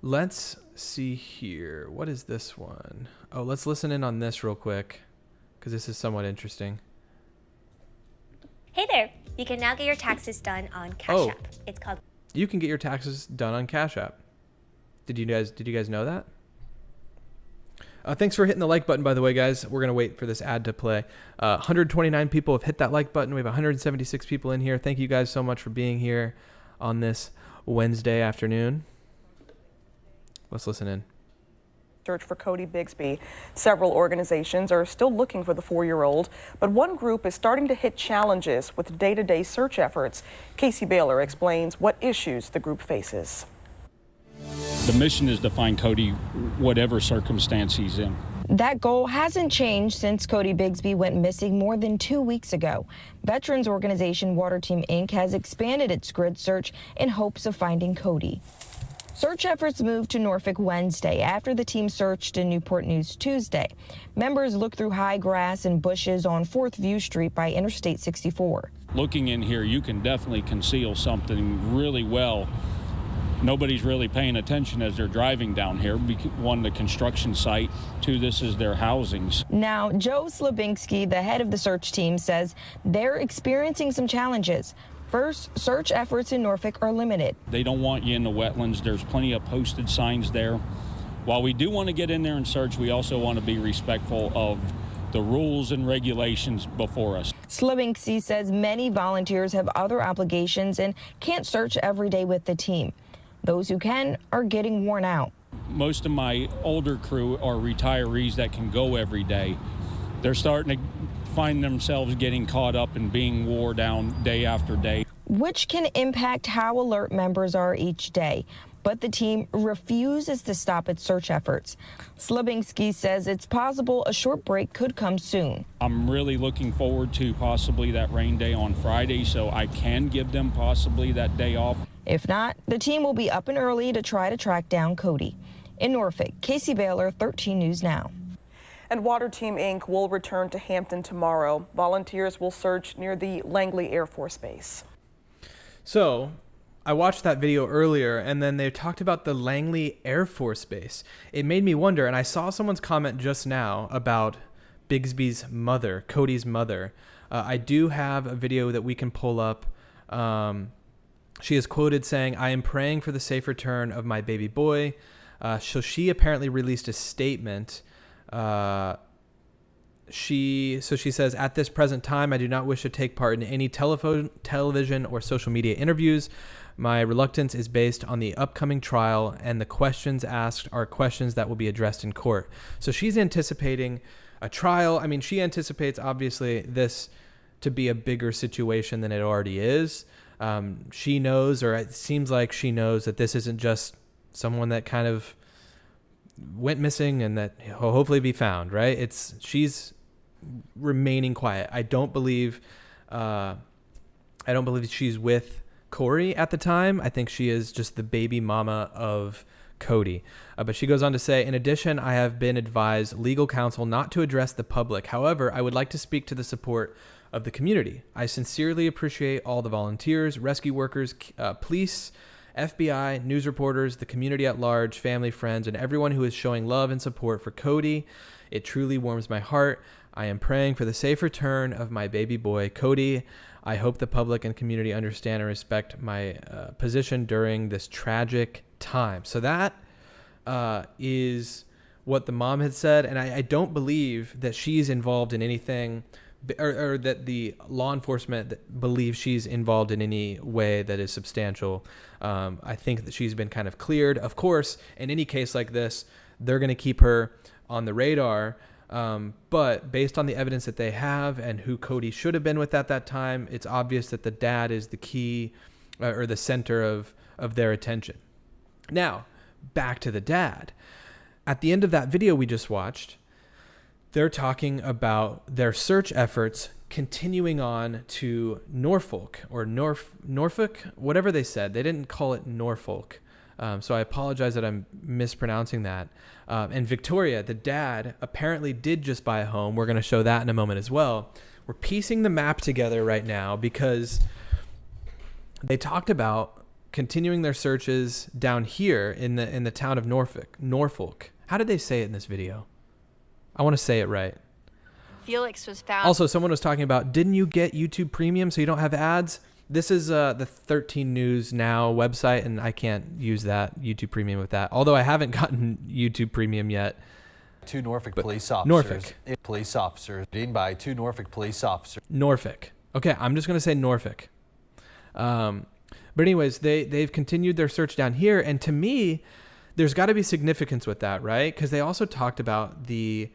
Let's see here. What is this one? Oh, let's listen in on this real quick because this is somewhat interesting. Hey there, you can now get your taxes done on Cash App. It's called... You can get your taxes done on Cash App. Did you guys know that? Thanks for hitting the like button, by the way, guys. We're going to wait for this ad to play. 129 people have hit that like button. We have 176 people in here. Thank you guys so much for being here on this Wednesday afternoon. Let's listen in. search for Codi Bigsby. Several organizations are still looking for the 4-year-old, but one group is starting to hit challenges with day-to-day search efforts. Casey Baylor explains what issues the group faces. The mission is to find Codi whatever circumstance he's in. That goal hasn't changed since Codi Bigsby went missing more than 2 weeks ago. Veterans organization Water Team Inc. has expanded its grid search in hopes of finding Codi. Search efforts moved to Norfolk Wednesday after the team searched in Newport News Tuesday. Members looked through high grass and bushes on 4th View Street by Interstate 64. Looking in here, you can definitely conceal something really well. Nobody's really paying attention as they're driving down here. One, the construction site. Two, this is their housings. Now, Joe Slabinski, the head of the search team, says they're experiencing some challenges. First, search efforts in Norfolk are limited. They don't want you in the wetlands. There's plenty of posted signs there. While we do want to get in there and search, we also want to be respectful of the rules and regulations before us. Slabinski says many volunteers have other obligations and can't search every day with the team. Those who can are getting worn out. Most of my older crew are retirees that can go every day. They're starting to find themselves getting caught up and being wore down day after day, which can impact how alert members are each day. But the team refuses to stop its search efforts. Slabinski says it's possible a short break could come soon. I'm really looking forward to possibly that rain day on Friday so I can give them possibly that day off. If not, the team will be up and early to try to track down Codi. In Norfolk, Casey Baylor, 13 News Now. And Water Team Inc. will return to Hampton tomorrow. Volunteers will search near the Langley Air Force Base. So, I watched that video earlier, and then they talked about the Langley Air Force Base. It made me wonder, and I saw someone's comment just now about Bigsby's mother, Codi's mother. I do have a video that we can pull up. She is quoted saying, "I am praying for the safe return of my baby boy." So she apparently released a statement. She says, "At this present time, I do not wish to take part in any television or social media interviews. My reluctance is based on the upcoming trial, and the questions asked are questions that will be addressed in court." So she's anticipating a trial. I mean, she anticipates, obviously, this to be a bigger situation than it already is. She knows, or it seems like she knows, that this isn't just someone that kind of went missing and that will hopefully be found, right? She's remaining quiet. I don't believe she's with Corey at the time. I think she is just the baby mama of Codi. But she goes on to say, "In addition, I have been advised legal counsel not to address the public. However, I would like to speak to the support of the community. I sincerely appreciate all the volunteers, rescue workers, police, FBI, news reporters, the community at large, family, friends, and everyone who is showing love and support for Codi. It truly warms my heart. I am praying for the safe return of my baby boy, Codi. I hope the public and community understand and respect my position during this tragic time." So that is what the mom had said, and I don't believe that she's involved in anything, or that the law enforcement believes she's involved in any way that is substantial. I think that she's been kind of cleared. Of course, in any case like this, they're going to keep her on the radar. But based on the evidence that they have and who Codi should have been with at that time, it's obvious that the dad is the key or the center of their attention. Now, back to the dad. At the end of that video we just watched, they're talking about their search efforts continuing on to Norfolk or Norfolk, whatever they said. They didn't call it Norfolk. So I apologize that I'm mispronouncing that. And Victoria, the dad, apparently did just buy a home. We're going to show that in a moment as well. We're piecing the map together right now because they talked about continuing their searches down here in the town of Norfolk. How did they say it in this video? I want to say it right. Felix was found. Also, someone was talking about, didn't you get YouTube Premium so you don't have ads? This is the 13 News Now website, and I can't use that YouTube Premium with that. Although I haven't gotten YouTube Premium yet. Two Norfolk police officers. Norfolk. Police officers. Being by two Norfolk police officers. Norfolk. Okay, I'm just going to say Norfolk. But anyways, they've continued their search down here, and to me, there's got to be significance with that, right? Because they also talked about the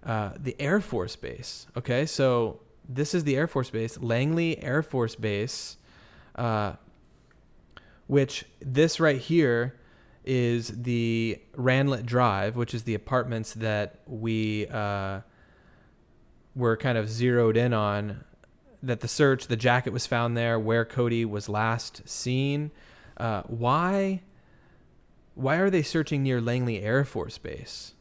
Air Force Base. Okay, so this is the Air Force Base, Langley Air Force Base, which this right here is the Ranlet Drive, which is the apartments that we were kind of zeroed in on, that the jacket was found there, where Codi was last seen. Why are they searching near Langley Air Force Base?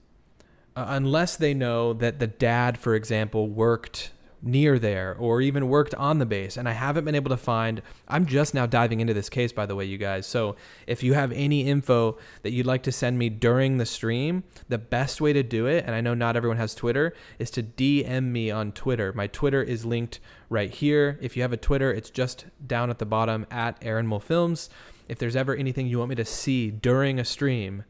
Unless they know that the dad, for example, worked near there or even worked on the base. And I haven't been able to find, I'm just now diving into this case, by the way, you guys. So if you have any info that you'd like to send me during the stream, the best way to do it, and I know not everyone has Twitter, is to DM me on Twitter. My Twitter is linked right here. If you have a Twitter, it's just down at the bottom at Aaron Mull Films. If there's ever anything you want me to see during a stream,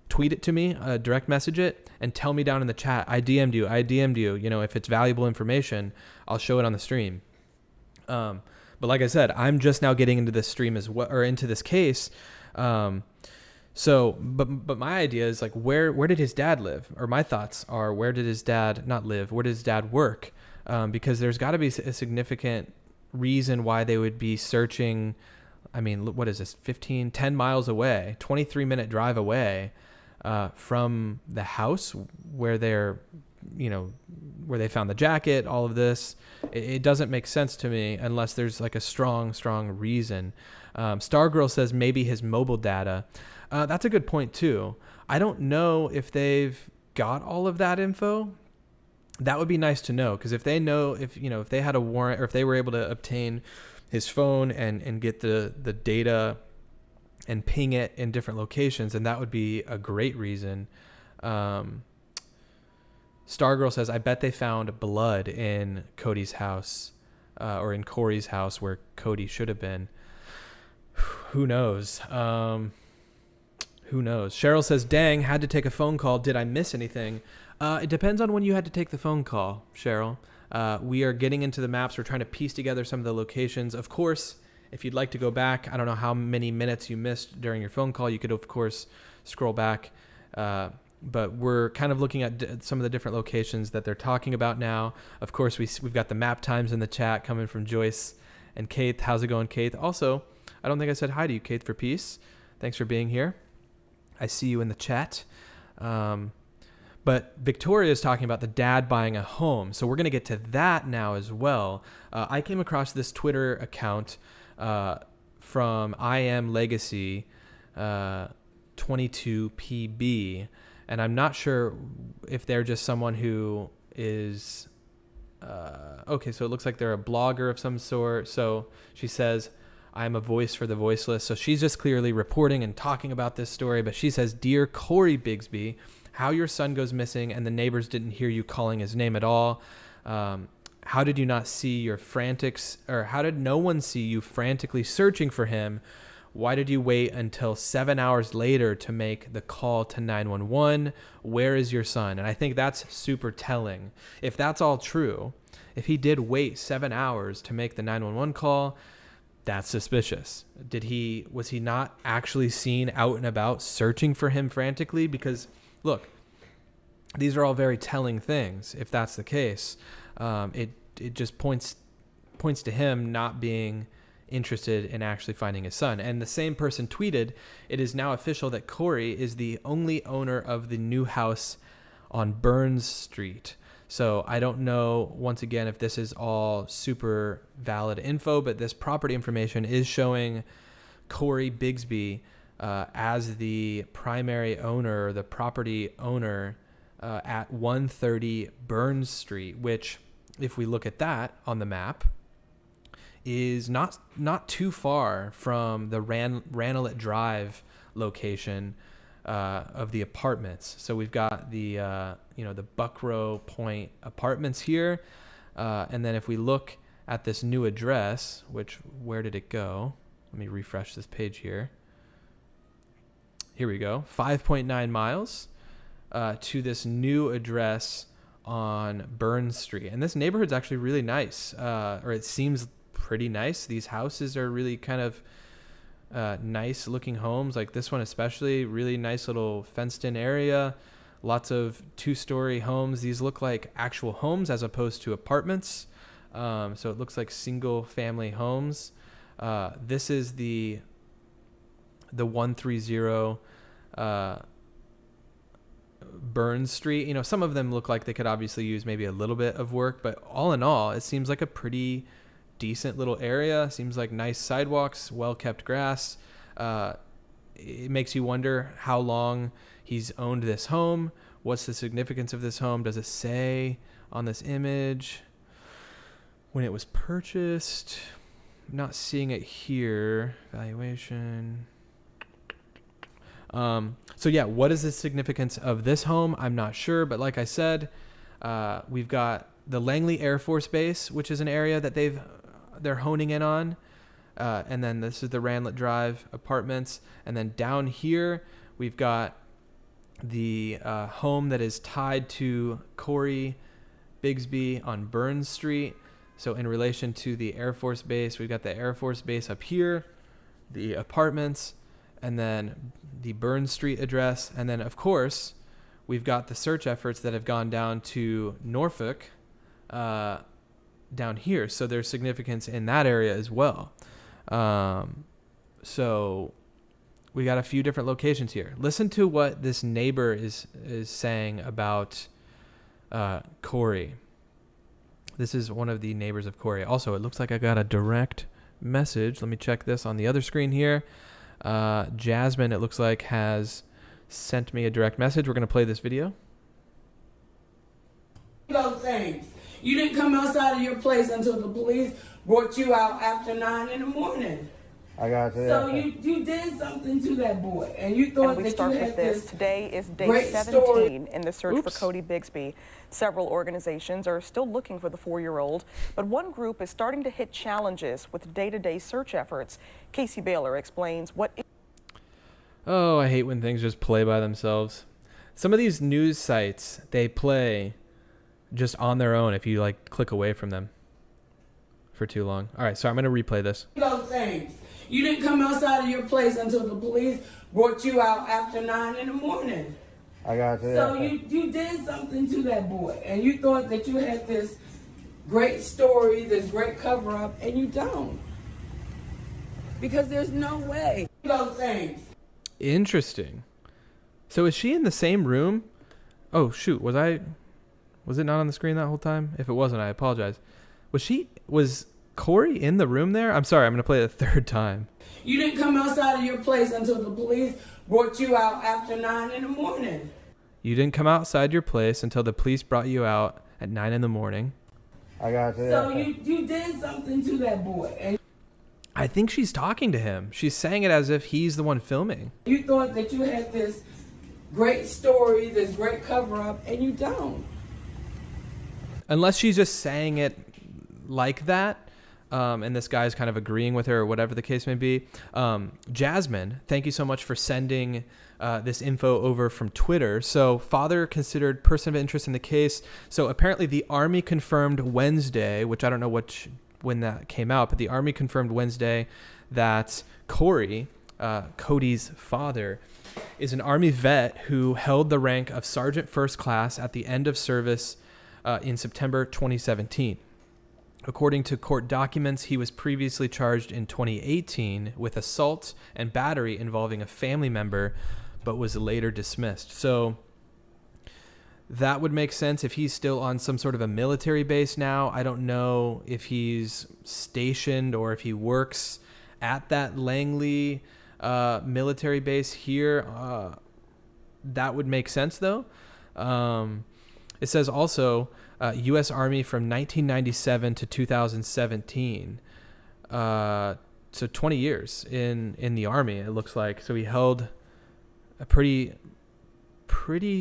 tweet it to me, direct message it, and tell me down in the chat, I DM'd you. You know, if it's valuable information, I'll show it on the stream. But like I said, I'm just now getting into this stream as well, or into this case. But my idea is like, where did his dad live? Or my thoughts are, where did his dad not live? Where did his dad work? Because there's got to be a significant reason why they would be searching. I mean, what is this? 10 miles away, 23-minute drive away. From the house where where they found the jacket, all of this. It doesn't make sense to me unless there's like a strong reason. Stargirl says maybe his mobile data. That's a good point too. I don't know if they've got all of that info. That would be nice to know, because if they know, if they had a warrant, or if they were able to obtain his phone and get the data and ping it in different locations, and that would be a great reason. Stargirl says, I bet they found blood in Codi's house, or in Corey's house where Codi should have been. Who knows? Who knows? Cheryl says, dang, had to take a phone call. Did I miss anything? It depends on when you had to take the phone call, Cheryl. We are getting into the maps. We're trying to piece together some of the locations. Of course, if you'd like to go back, I don't know how many minutes you missed during your phone call. You could, of course, scroll back. But we're kind of looking at some of the different locations that they're talking about now. Of course, we've got the map times in the chat coming from Joyce and Kate. How's it going, Kate? Also, I don't think I said hi to you, Kate, for peace. Thanks for being here. I see you in the chat. But Victoria is talking about the dad buying a home. So we're going to get to that now as well. I came across this Twitter account from I Am Legacy 22PB, and I'm not sure if they're just someone who is okay, so it looks like they're a blogger of some sort. So she says, I'm a voice for the voiceless. So she's just clearly reporting and talking about this story, but she says, Dear Codi Bigsby, how your son goes missing and the neighbors didn't hear you calling his name at all. How did you not see your frantics, or how did no one see you frantically searching for him? Why did you wait until 7 hours later to make the call to 911? Where is your son? And I think that's super telling. If that's all true, if he did wait 7 hours to make the 911 call, that's suspicious. Was he not actually seen out and about searching for him frantically? Because look, these are all very telling things. If that's the case, it just points to him not being interested in actually finding his son. And the same person tweeted, it is now official that Corey is the only owner of the new house on Burns Street. So I don't know, once again, if this is all super valid info, but this property information is showing Codi Bigsby as the primary owner, the property owner at 130 Burns Street, which, if we look at that on the map, is not too far from the Ranelagh Drive location of the apartments. So we've got the the Buckrow Point apartments here, and then if we look at this new address, where did it go? Let me refresh this page here. Here we go, 5.9 miles to this new address on Burns Street. And this neighborhood's actually really nice, or it seems pretty nice. These houses are really kind of nice looking homes, like this one especially, really nice little fenced in area, lots of 2-story homes. These look like actual homes as opposed to apartments. So it looks like single family homes. This is the 130 Burns Street. You know, some of them look like they could obviously use maybe a little bit of work, but all in all, it seems like a pretty decent little area. Seems like nice sidewalks, well-kept grass. It makes you wonder how long he's owned this home. What's the significance of this home? Does it say on this image when it was purchased? I'm not seeing it here. Valuation. So yeah, what is the significance of this home? I'm not sure, but like I said, we've got the Langley Air Force Base, which is an area that they're honing in on. And then this is the Ranlett Drive apartments. And then down here, we've got the home that is tied to Codi Bigsby on Burns Street. So in relation to the Air Force Base, we've got the Air Force Base up here, the apartments, and then the Burns Street address. And then, of course, we've got the search efforts that have gone down to Norfolk down here. So there's significance in that area as well. So we got a few different locations here. Listen to what this neighbor is saying about Corey. This is one of the neighbors of Corey. Also, it looks like I got a direct message. Let me check this on the other screen here. Jasmine, it looks like, has sent me a direct message. We're going to play this video. Those things. You didn't come outside of your place until the police brought you out after 9 in the morning. I got you. So you did something to that boy, and you thought we that start you had with this. this. Today is day great 17 story. in the search for Codi Bigsby. Several organizations are still looking for the 4-year-old, but one group is starting to hit challenges with day-to-day search efforts. Casey Baylor explains what. Oh, I hate when things just play by themselves. Some of these news sites, they play just on their own if you like click away from them for too long. All right, so I'm going to replay this. Those things. You didn't come outside of your place until the police brought you out after 9 in the morning. I got you. So you did something to that boy, and you thought that you had this great story, this great cover-up, and you don't. Because there's no way. Those things. Interesting. So is she in the same room? Oh, shoot. Was it not on the screen that whole time? If it wasn't, I apologize. Was Corey in the room there? I'm sorry, I'm going to play it a third time. You didn't come outside of your place until the police brought you out after 9 in the morning. You didn't come outside your place until the police brought you out at 9 in the morning. I got you. So you did something to that boy. And I think she's talking to him. She's saying it as if he's the one filming. you thought that you had this great story, this great cover-up, and you don't. Unless she's just saying it like that, and this guy's kind of agreeing with her or whatever the case may be. Jasmine, thank you so much for sending this info over from Twitter. So father considered person of interest in the case. So apparently the Army confirmed Wednesday, which I don't know when that came out, but the Army confirmed Wednesday that Corey, Cody's father, is an Army vet who held the rank of Sergeant First Class at the end of service in September 2017. According to court documents, he was previously charged in 2018 with assault and battery involving a family member, but was later dismissed. So that would make sense if he's still on some sort of a military base now. I don't know if he's stationed or if he works at that Langley military base here. That would make sense, though. It says also U.S. Army from 1997 to 2017. So 20 years in the Army, it looks like. So he held a pretty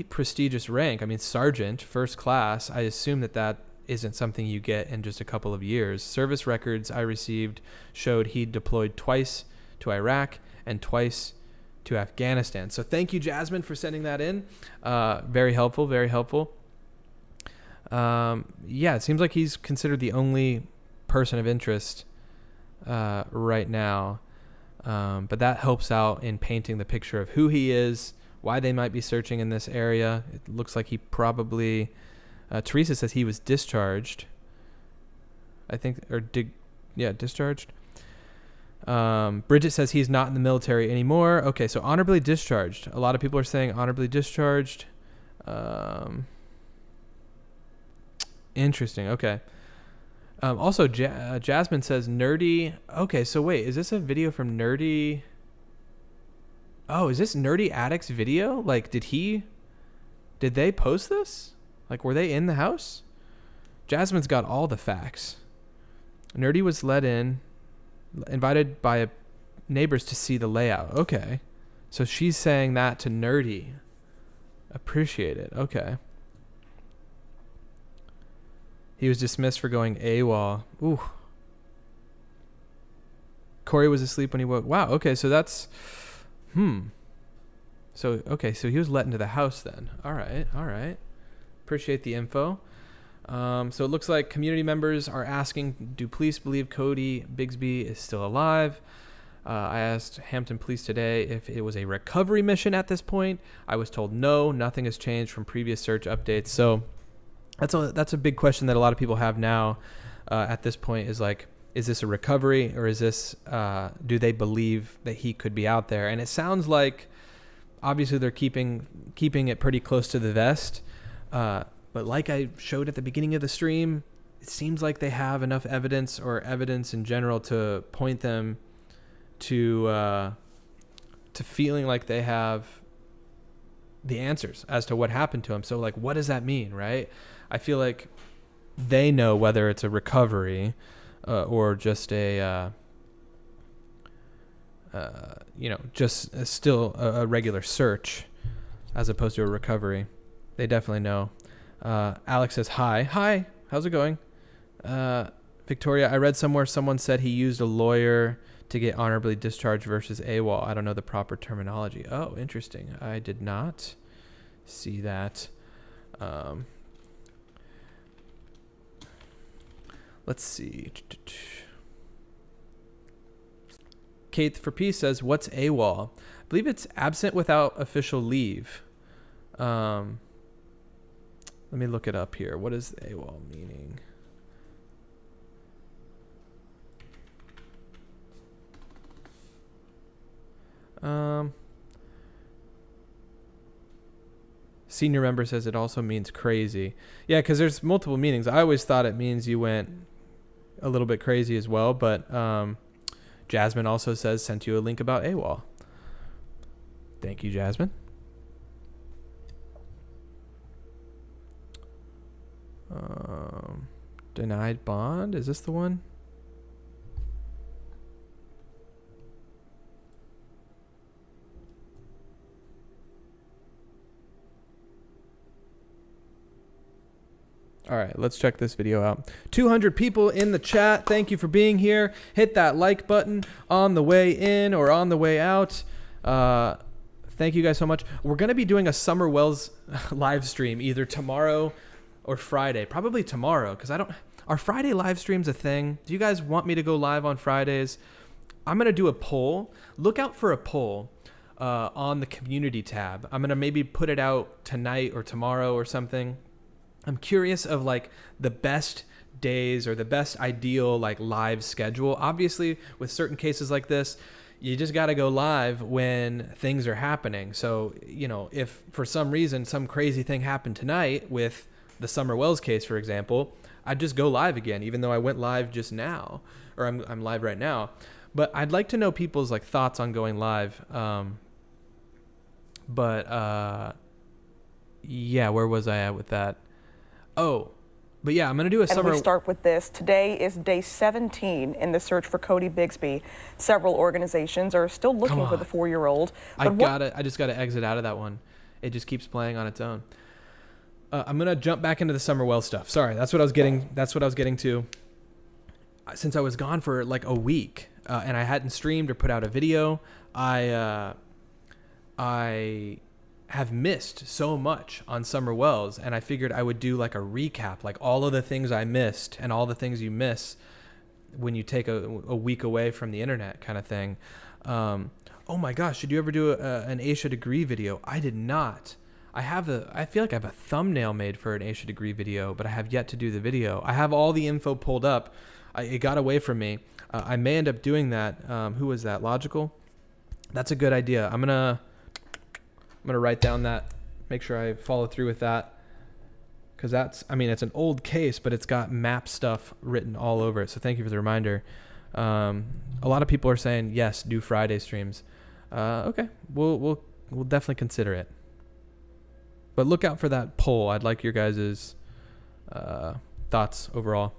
prestigious rank. I mean, Sergeant, First Class. I assume that isn't something you get in just a couple of years. Service records I received showed he deployed twice to Iraq and twice to Afghanistan. So thank you, Jasmine, for sending that in. Very helpful, very helpful. Yeah, it seems like he's considered the only person of interest right now. But that helps out in painting the picture of who he is, why they might be searching in this area. It looks like he probably, Teresa says he was discharged. I think, discharged. Bridget says he's not in the military anymore. Okay, so honorably discharged. A lot of people are saying honorably discharged. Interesting. Okay. Also, Jasmine says Nerdy. Okay, so wait, is this a video from Nerdy? Oh, is this Nerdy Addict's video? Like, did they post this? Like, were they in the house? Jasmine's got all the facts. Nerdy was let in, invited by neighbors to see the layout. Okay. So she's saying that to Nerdy. Appreciate it. Okay. He was dismissed for going AWOL. Ooh. Corey was asleep when he woke. Wow. Okay. So that's, So, okay. So he was let into the house then. All right. All right. Appreciate the info. So it looks like community members are asking, do police believe Codi Bigsby is still alive? I asked Hampton Police today if it was a recovery mission at this point. I was told no, nothing has changed from previous search updates. So that's a big question that a lot of people have now at this point is like, is this a recovery or is this, do they believe that he could be out there? And it sounds like obviously they're keeping it pretty close to the vest. But like I showed at the beginning of the stream, it seems like they have enough evidence or evidence in general to point them to feeling like they have the answers as to what happened to him. So like, what does that mean, right? I feel like they know whether it's a recovery or just still a regular search as opposed to a recovery. They definitely know. Alex says, hi, how's it going? Victoria, I read somewhere someone said he used a lawyer to get honorably discharged versus AWOL. I don't know the proper terminology. Oh, interesting. I did not see that. Let's see. Kate for Peace says, what's AWOL? I believe it's absent without official leave. Let me look it up here. What is AWOL meaning? Senior member says it also means crazy. Yeah, because there's multiple meanings. I always thought it means you went a little bit crazy as well, but Jasmine also says sent you a link about AWOL. Thank you, Jasmine. Denied bond. Is this the one? All right, let's check this video out. 200 people in the chat. Thank you for being here. Hit that like button on the way in or on the way out. Thank you guys so much. We're going to be doing a Summer Wells live stream either tomorrow or Friday. Probably tomorrow because are Friday live streams a thing? Do you guys want me to go live on Fridays? I'm going to do a poll. Look out for a poll on the community tab. I'm going to maybe put it out tonight or tomorrow or something. I'm curious of like the best days or the best ideal like live schedule. Obviously, with certain cases like this, you just got to go live when things are happening. So, if for some reason some crazy thing happened tonight with the Summer Wells case, for example, I'd just go live again, even though I went live just now, or I'm live right now. But I'd like to know people's like thoughts on going live. Yeah, where was I at with that? Oh, but yeah, I'm going to do a summer. And we start with this. Today is day 17 in the search for Codi Bigsby. Several organizations are still looking for the 4-year-old. I just got to exit out of that one. It just keeps playing on its own. I'm going to jump back into the Summer Wells stuff. Sorry, that's what I was getting to. Since I was gone for like a week and I hadn't streamed or put out a video, I have missed so much on Summer Wells, and I figured I would do like a recap, like all of the things I missed and all the things you miss when you take a week away from the internet kind of thing. Oh my gosh, did you ever do an Aisha Degree video? I did not. I feel like I have a thumbnail made for an Aisha Degree video, but I have yet to do the video. I have all the info pulled up. It got away from me. I may end up doing that. Who was that? Logical? That's a good idea. I'm gonna write down that, make sure I follow through with that. Because it's an old case, but it's got map stuff written all over it. So thank you for the reminder. A lot of people are saying, yes, do Friday streams. Okay, we'll definitely consider it. But look out for that poll. I'd like your guys' thoughts overall.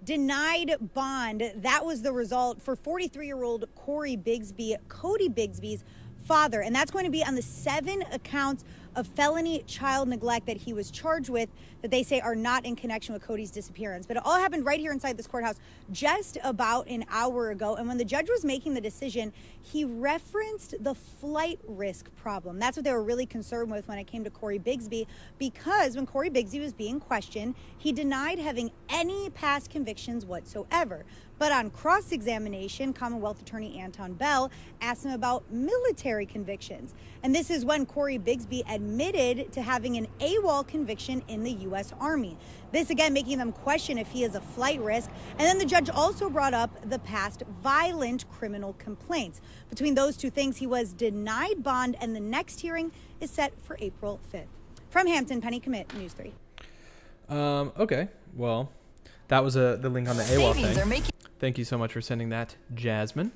Denied bond. That was the result for 43-year-old Codi Bigsby's father. And that's going to be on the 7 accounts of felony child neglect that he was charged with that they say are not in connection with Codi's disappearance. But it all happened right here inside this courthouse just about an hour ago. And when the judge was making the decision, he referenced the flight risk problem. That's what they were really concerned with when it came to Codi Bigsby, because when Codi Bigsby was being questioned, he denied having any past convictions whatsoever. But on cross-examination, Commonwealth Attorney Anton Bell asked him about military convictions. And this is when Codi Bigsby admitted to having an AWOL conviction in the U.S. Army. This again making them question if he is a flight risk. And then the judge also brought up the past violent criminal complaints. Between those two things, he was denied bond, and the next hearing is set for April 5th. From Hampton, Penny Commit, News 3. Okay, well, that was the link on the AWOL thing. Thank you so much for sending that, Jasmine.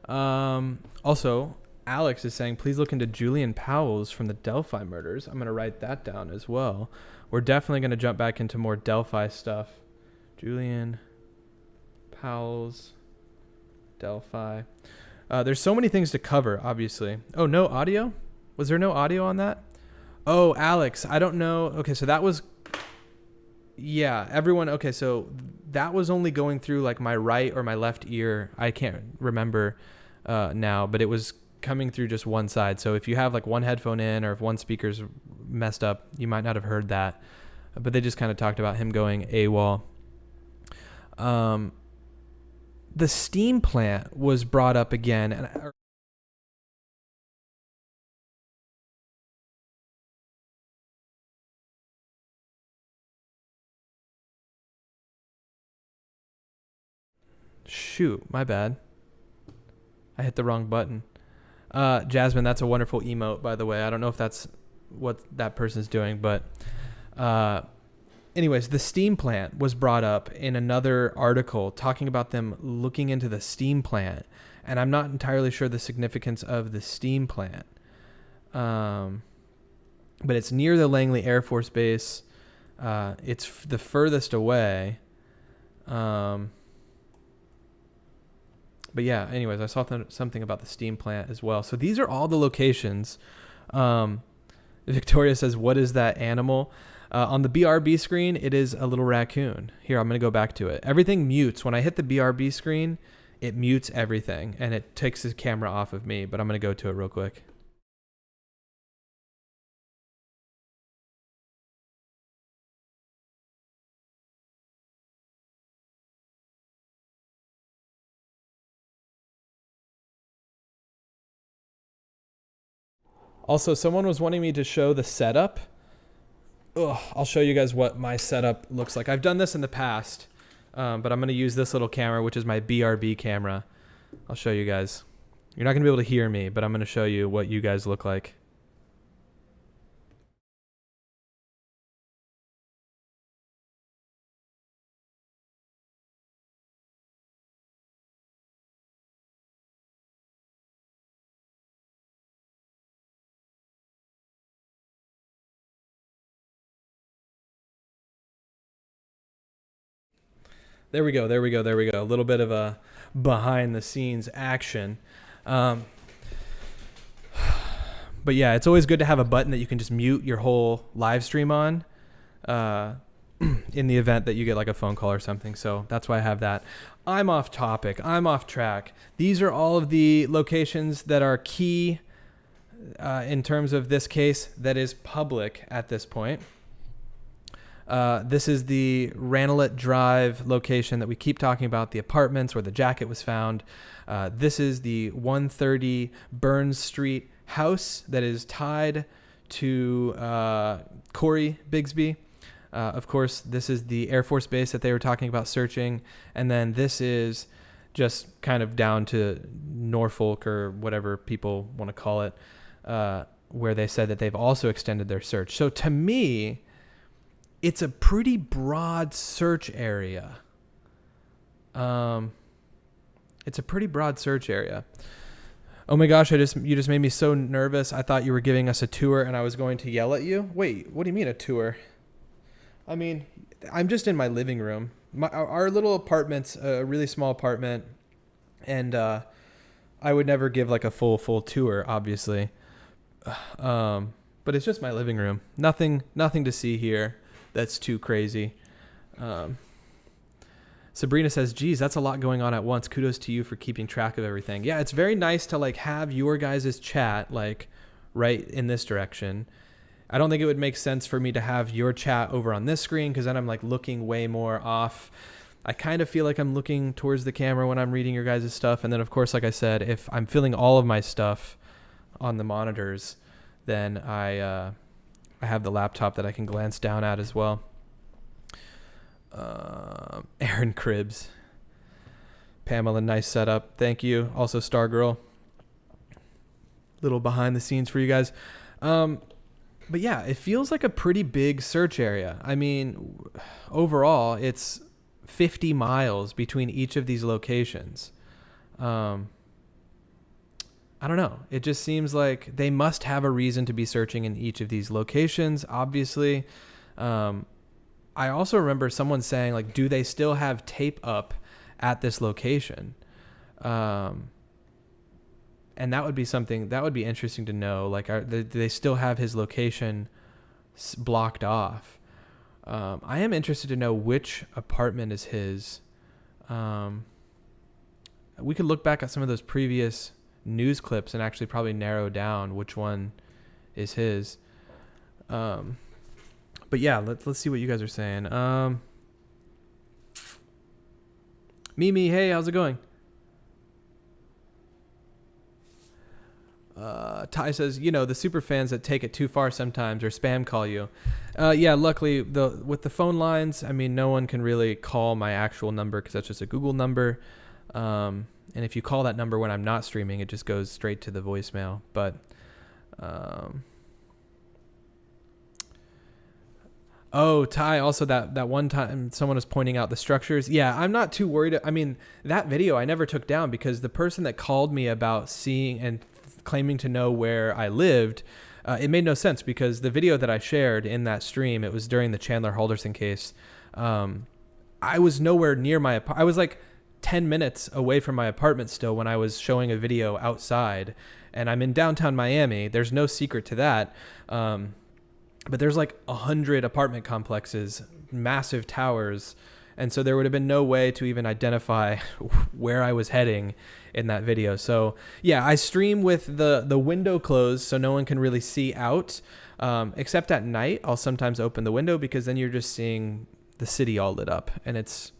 Also, Alex is saying, please look into Julian Powell's from the Delphi murders. I'm going to write that down as well. We're definitely going to jump back into more Delphi stuff. Julian Powell's Delphi. There's so many things to cover, obviously. Oh, no audio? Was there no audio on that? Oh, Alex, I don't know. Okay, so that was... Yeah, everyone. Okay, so that was only going through like my right or my left ear. I can't remember now, but it was coming through just one side. So if you have like one headphone in, or if one speaker's messed up, you might not have heard that. But they just kind of talked about him going AWOL. The steam plant was brought up again, and shoot, my bad. I hit the wrong button. Jasmine, that's a wonderful emote, by the way. I don't know if that's what that person's doing, but anyways, the steam plant was brought up in another article talking about them looking into the steam plant, and I'm not entirely sure the significance of the steam plant. But it's near the Langley Air Force Base. It's the furthest away. But yeah, anyways, I saw something about the steam plant as well. So these are all the locations. Victoria says, what is that animal? On the BRB screen, it is a little raccoon. Here, I'm going to go back to it. Everything mutes. When I hit the BRB screen, it mutes everything, and it takes the camera off of me. But I'm going to go to it real quick. Also, someone was wanting me to show the setup. I'll show you guys what my setup looks like. I've done this in the past, but I'm going to use this little camera, which is my BRB camera. I'll show you guys. You're not going to be able to hear me, but I'm going to show you what you guys look like. There we go. A little bit of a behind the scenes action. But yeah, it's always good to have a button that you can just mute your whole live stream on in the event that you get like a phone call or something. So that's why I have that. I'm off topic. I'm off track. These are all of the locations that are key in terms of this case that is public at this point. This is the Ranelagh Drive location that we keep talking about, the apartments where the jacket was found. This is the 130 Burns Street house that is tied to Codi Bigsby. Of course, this is the Air Force Base that they were talking about searching. And then this is just kind of down to Norfolk or whatever people want to call it, where they said that they've also extended their search. So to me, it's a pretty broad search area. It's a pretty broad search area. Oh my gosh, you just made me so nervous. I thought you were giving us a tour and I was going to yell at you. Wait, what do you mean a tour? I mean, I'm just in my living room. Our little apartment's a really small apartment, and I would never give like a full tour, obviously. But it's just my living room. Nothing to see here that's too crazy. Sabrina says, geez, that's a lot going on at once. Kudos to you for keeping track of everything. Yeah, it's very nice to like have your guys' chat like right in this direction. I don't think it would make sense for me to have your chat over on this screen because then I'm like looking way more off. I kind of feel like I'm looking towards the camera when I'm reading your guys' stuff. And then, of course, like I said, if I'm filling all of my stuff on the monitors, then I have the laptop that I can glance down at as well. Aaron Cribbs. Pamela, nice setup. Thank you. Also, Stargirl. Little behind the scenes for you guys. But yeah, it feels like a pretty big search area. I mean, overall, it's 50 miles between each of these locations. I don't know. It just seems like they must have a reason to be searching in each of these locations, obviously. I also remember someone saying, like, do they still have tape up at this location? And that would be something that would be interesting to know. Like, do they still have his location blocked off? I am interested to know which apartment is his. We could look back at some of those previous news clips and actually probably narrow down which one is his. But yeah, let's see what you guys are saying. Mimi, hey, how's it going? Ty says, the super fans that take it too far sometimes or spam call you. Yeah, luckily with the phone lines, I mean, no one can really call my actual number because that's just a Google number. And if you call that number when I'm not streaming, it just goes straight to the voicemail. But, oh, Ty, also that one time someone was pointing out the structures. Yeah, I'm not too worried. I mean, that video I never took down because the person that called me about seeing and claiming to know where I lived, it made no sense because the video that I shared in that stream, it was during the Chandler Halderson case. I was nowhere near my apartment. I was like 10 minutes away from my apartment still when I was showing a video outside, and I'm in downtown Miami. There's no secret to that. But there's like 100 apartment complexes, massive towers. And so there would have been no way to even identify where I was heading in that video. So yeah, I stream with the window closed so no one can really see out, except at night. I'll sometimes open the window because then you're just seeing the city all lit up, and it's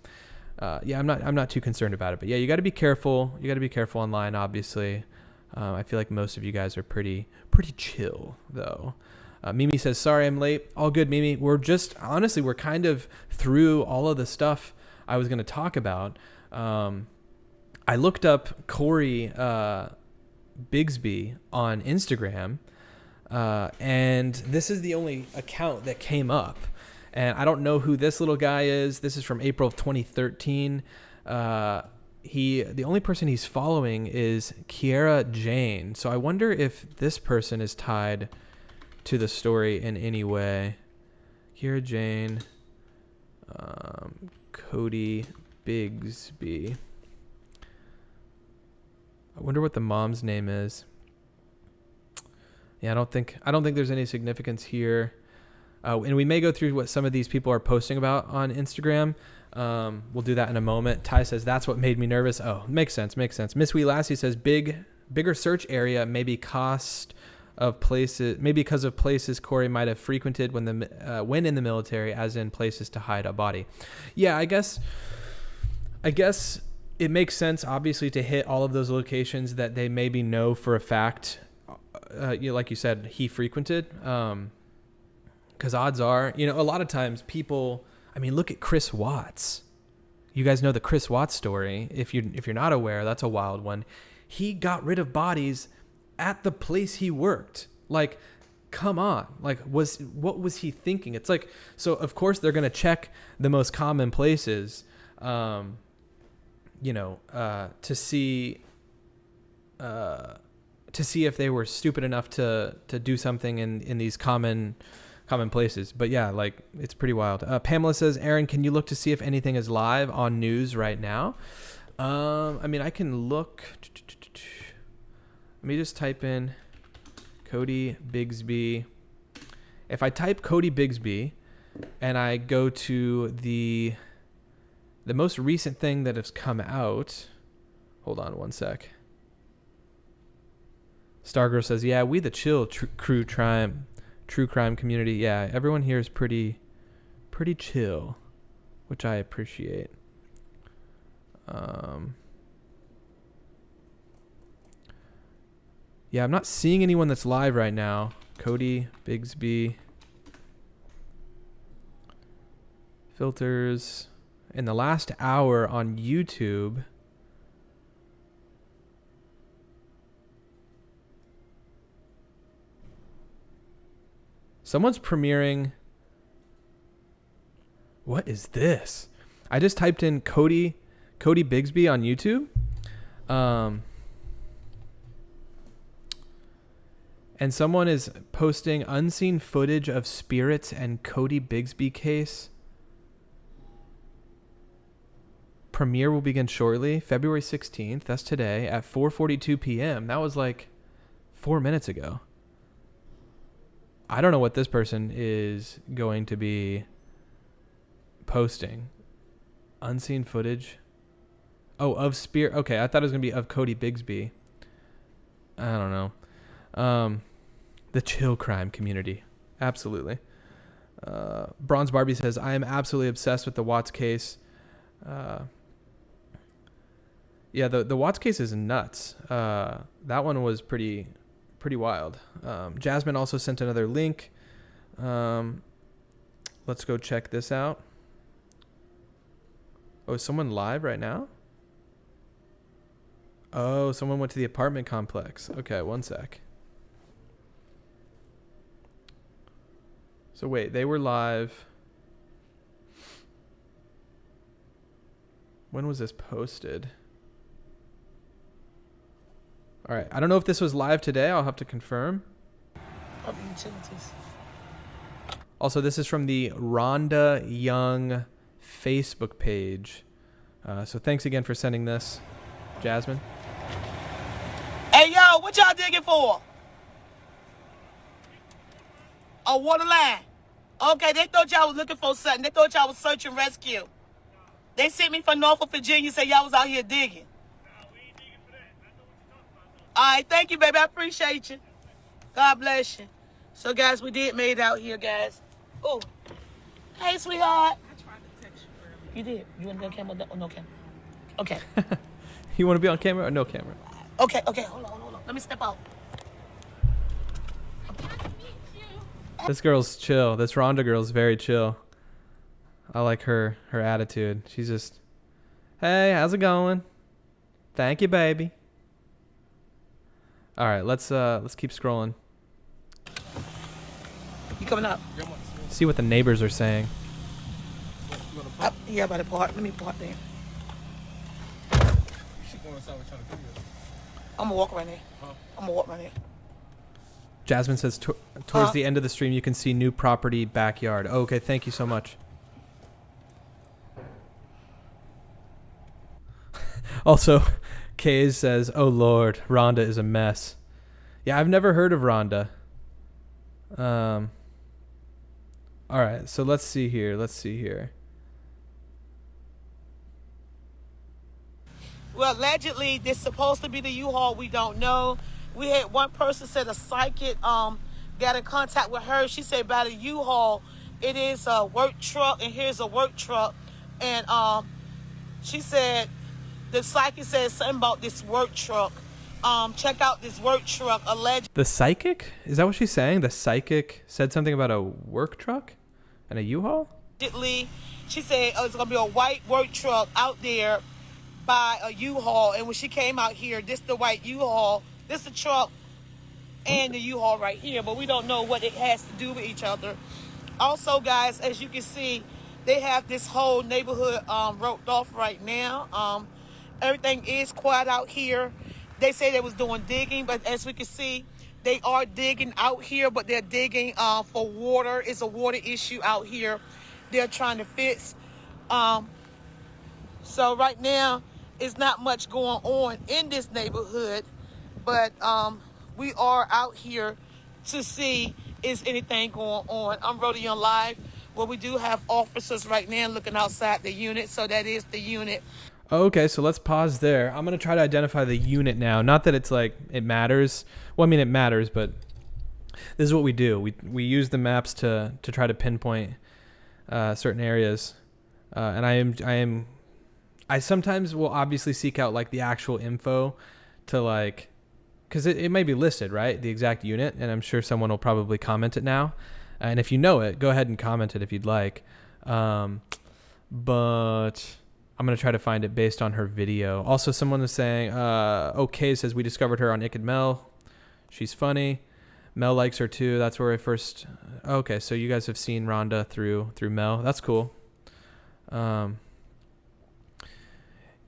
yeah, I'm not too concerned about it. But yeah, you got to be careful. You got to be careful online, obviously. I feel like most of you guys are pretty chill though. Mimi says, sorry I'm late. All good, Mimi. We're kind of through all of the stuff I was going to talk about. I looked up Codi Bigsby on Instagram, and this is the only account that came up. And I don't know who this little guy is. This is from April of 2013. The only person he's following is Kiera Jane. So I wonder if this person is tied to the story in any way. Kiera Jane, Codi Bigsby. I wonder what the mom's name is. Yeah, I don't think there's any significance here. And we may go through what some of these people are posting about on Instagram. We'll do that in a moment. Ty says, that's what made me nervous. Oh, makes sense. Miss Wee Lassie says, bigger search area, maybe cost places, maybe because of places Corey might have frequented when in the military, as in places to hide a body. Yeah, I guess it makes sense, obviously, to hit all of those locations that they maybe know for a fact, like you said, he frequented. Because odds are, a lot of times people, look at Chris Watts. You guys know the Chris Watts story. If you're not aware, that's a wild one. He got rid of bodies at the place he worked. Like, come on. Like, what was he thinking? It's like, so of course they're going to check the most common places, to see if they were stupid enough to do something in these common places. But yeah, like, it's pretty wild. Pamela says, Aaron, can you look to see if anything is live on news right now? I can look. Let me just type in Codi Bigsby. If I type Codi Bigsby and I go to the most recent thing that has come out, hold on one sec. Stargirl says, yeah, we the chill true crime community. Yeah, everyone here is pretty chill, which I appreciate. Yeah, I'm not seeing anyone that's live right now. Codi Bigsby. Filters. In the last hour on YouTube. Someone's premiering. What is this? I just typed in Codi Bigsby on YouTube. And someone is posting unseen footage of spirits and Codi Bigsby case. Premiere will begin shortly, February 16th. That's today at 4:42 p.m. That was like 4 minutes ago. I don't know what this person is going to be posting. Unseen footage. Oh, of spirit. Okay, I thought it was going to be of Codi Bigsby. I don't know. The chill crime community. Absolutely. Bronze Barbie says, I am absolutely obsessed with the Watts case. Yeah, the Watts case is nuts. That one was pretty wild. Jasmine also sent another link. Let's go check this out. Oh, is someone live right now? Oh, someone went to the apartment complex. Okay, one sec. So wait, they were live. When was this posted? All right, I don't know if this was live today. I'll have to confirm. Also, this is from the Rhonda Young Facebook page. So thanks again for sending this, Jasmine. Hey, yo, what y'all digging for? Oh, water line. Okay, they thought y'all was looking for something. They thought y'all was search and rescue. They sent me from Norfolk, Virginia, say y'all was out here digging. All right, thank you, baby. I appreciate you. God bless you. So, guys, we did made it out here, guys. Oh, hey, sweetheart. I tried to text you earlier. You did? You want to be on camera or no camera? Okay. You want to be on camera or no camera? Okay, hold on. Let me step out. This girl's chill. This Rhonda girl's very chill. I like her attitude. She's just, hey, how's it going? Thank you, baby. All right, let's keep scrolling. You coming up? See what the neighbors are saying. Yeah, by the park. Let me park there. I'm gonna walk right there. Jasmine says towards the end of the stream you can see new property backyard. Oh, okay, thank you so much. Also, Kays says, oh Lord, Rhonda is a mess. Yeah, I've never heard of Rhonda. All right, so let's see here. Well, allegedly, this is supposed to be the U-Haul. We don't know. We had one person said a psychic got in contact with her. She said about a U-Haul. It is a work truck, and here's a work truck. And she said, the psychic said something about this work truck. Check out this work truck. The psychic? Is that what she's saying? The psychic said something about a work truck and a U-Haul? Allegedly, she said it's going to be a white work truck out there by a U-Haul. And when she came out here, this the white U-Haul. This the truck and the U-Haul right here. But we don't know what it has to do with each other. Also, guys, as you can see, they have this whole neighborhood roped off right now. Everything is quiet out here. They say they was doing digging, but as we can see, they are digging out here, but they're digging for water. It's a water issue out here they're trying to fix. So right now, it's not much going on in this neighborhood, but we are out here to see is anything going on. I'm Rodion Live, where we do have officers right now looking outside the unit, so that is the unit. Okay, so let's pause there. I'm going to try to identify the unit now. Not that it's like it matters. Well, I mean, it matters, but this is what we do. We use the maps to try to pinpoint certain areas. And I sometimes will obviously seek out like the actual info to like, because it may be listed, right? The exact unit. And I'm sure someone will probably comment it now. And if you know it, go ahead and comment it if you'd like. But I'm going to try to find it based on her video. Also, someone was saying, okay, says we discovered her on Ick and Mel. She's funny. Mel likes her too. That's where I first... Okay, so you guys have seen Rhonda through Mel. That's cool. Yeah,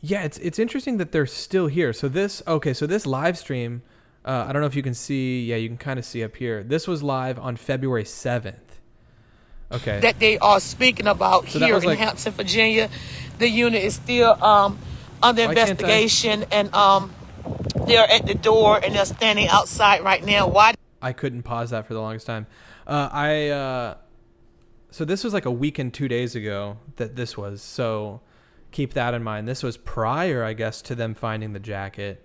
it's interesting that they're still here. So this live stream, I don't know if you can see. Yeah, you can kind of see up here. This was live on February 7th. Okay. That they are speaking about So here in like, Hampton, Virginia. The unit is still under investigation, and they're at the door and they're standing outside right now. Why? I couldn't pause that for the longest time. So this was like a week and 2 days ago that this was. So keep that in mind. This was prior, I guess, to them finding the jacket.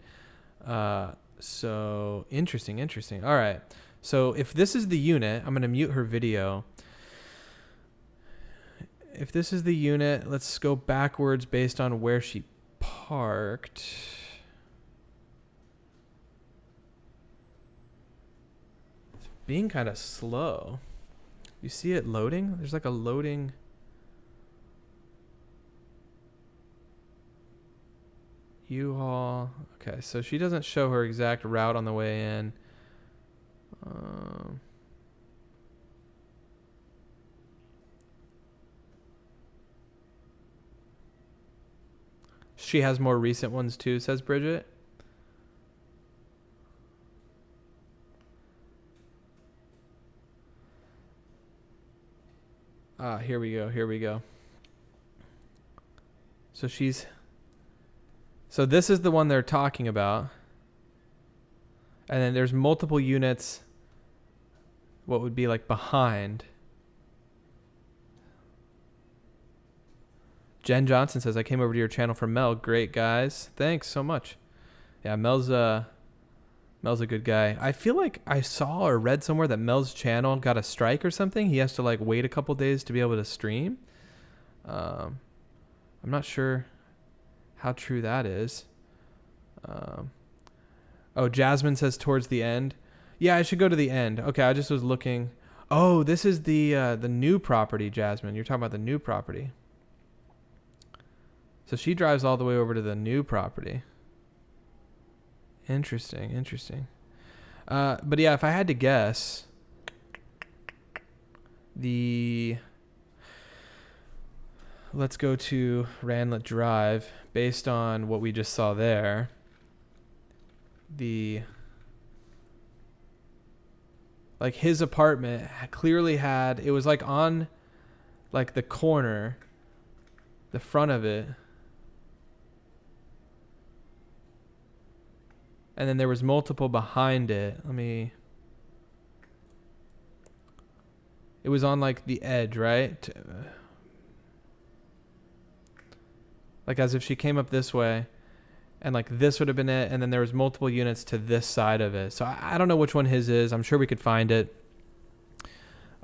So interesting. All right. So if this is the unit, I'm going to mute her video. If this is the unit, let's go backwards based on where she parked. It's being kind of slow. You see it loading? There's like a loading. U-Haul. Okay, so she doesn't show her exact route on the way in. She has more recent ones too, says Bridget. Here we go. So this is the one they're talking about. And then there's multiple units, what would be like behind. Jen Johnson says, I came over to your channel from Mel. Great, guys. Thanks so much. Yeah, Mel's a good guy. I feel like I saw or read somewhere that Mel's channel got a strike or something. He has to like wait a couple days to be able to stream. I'm not sure how true that is. Jasmine says towards the end. Yeah, I should go to the end. Okay, I just was looking. Oh, this is the new property, Jasmine. You're talking about the new property. So she drives all the way over to the new property. Interesting. But yeah, if I had to guess, let's go to Ranlet Drive. Based on what we just saw there, like his apartment clearly had, it was like on like the corner, the front of it. And then there was multiple behind it. It was on like the edge, right? Like as if she came up this way and like this would have been it, and then there was multiple units to this side of it. So I don't know which one his is. I'm sure we could find it.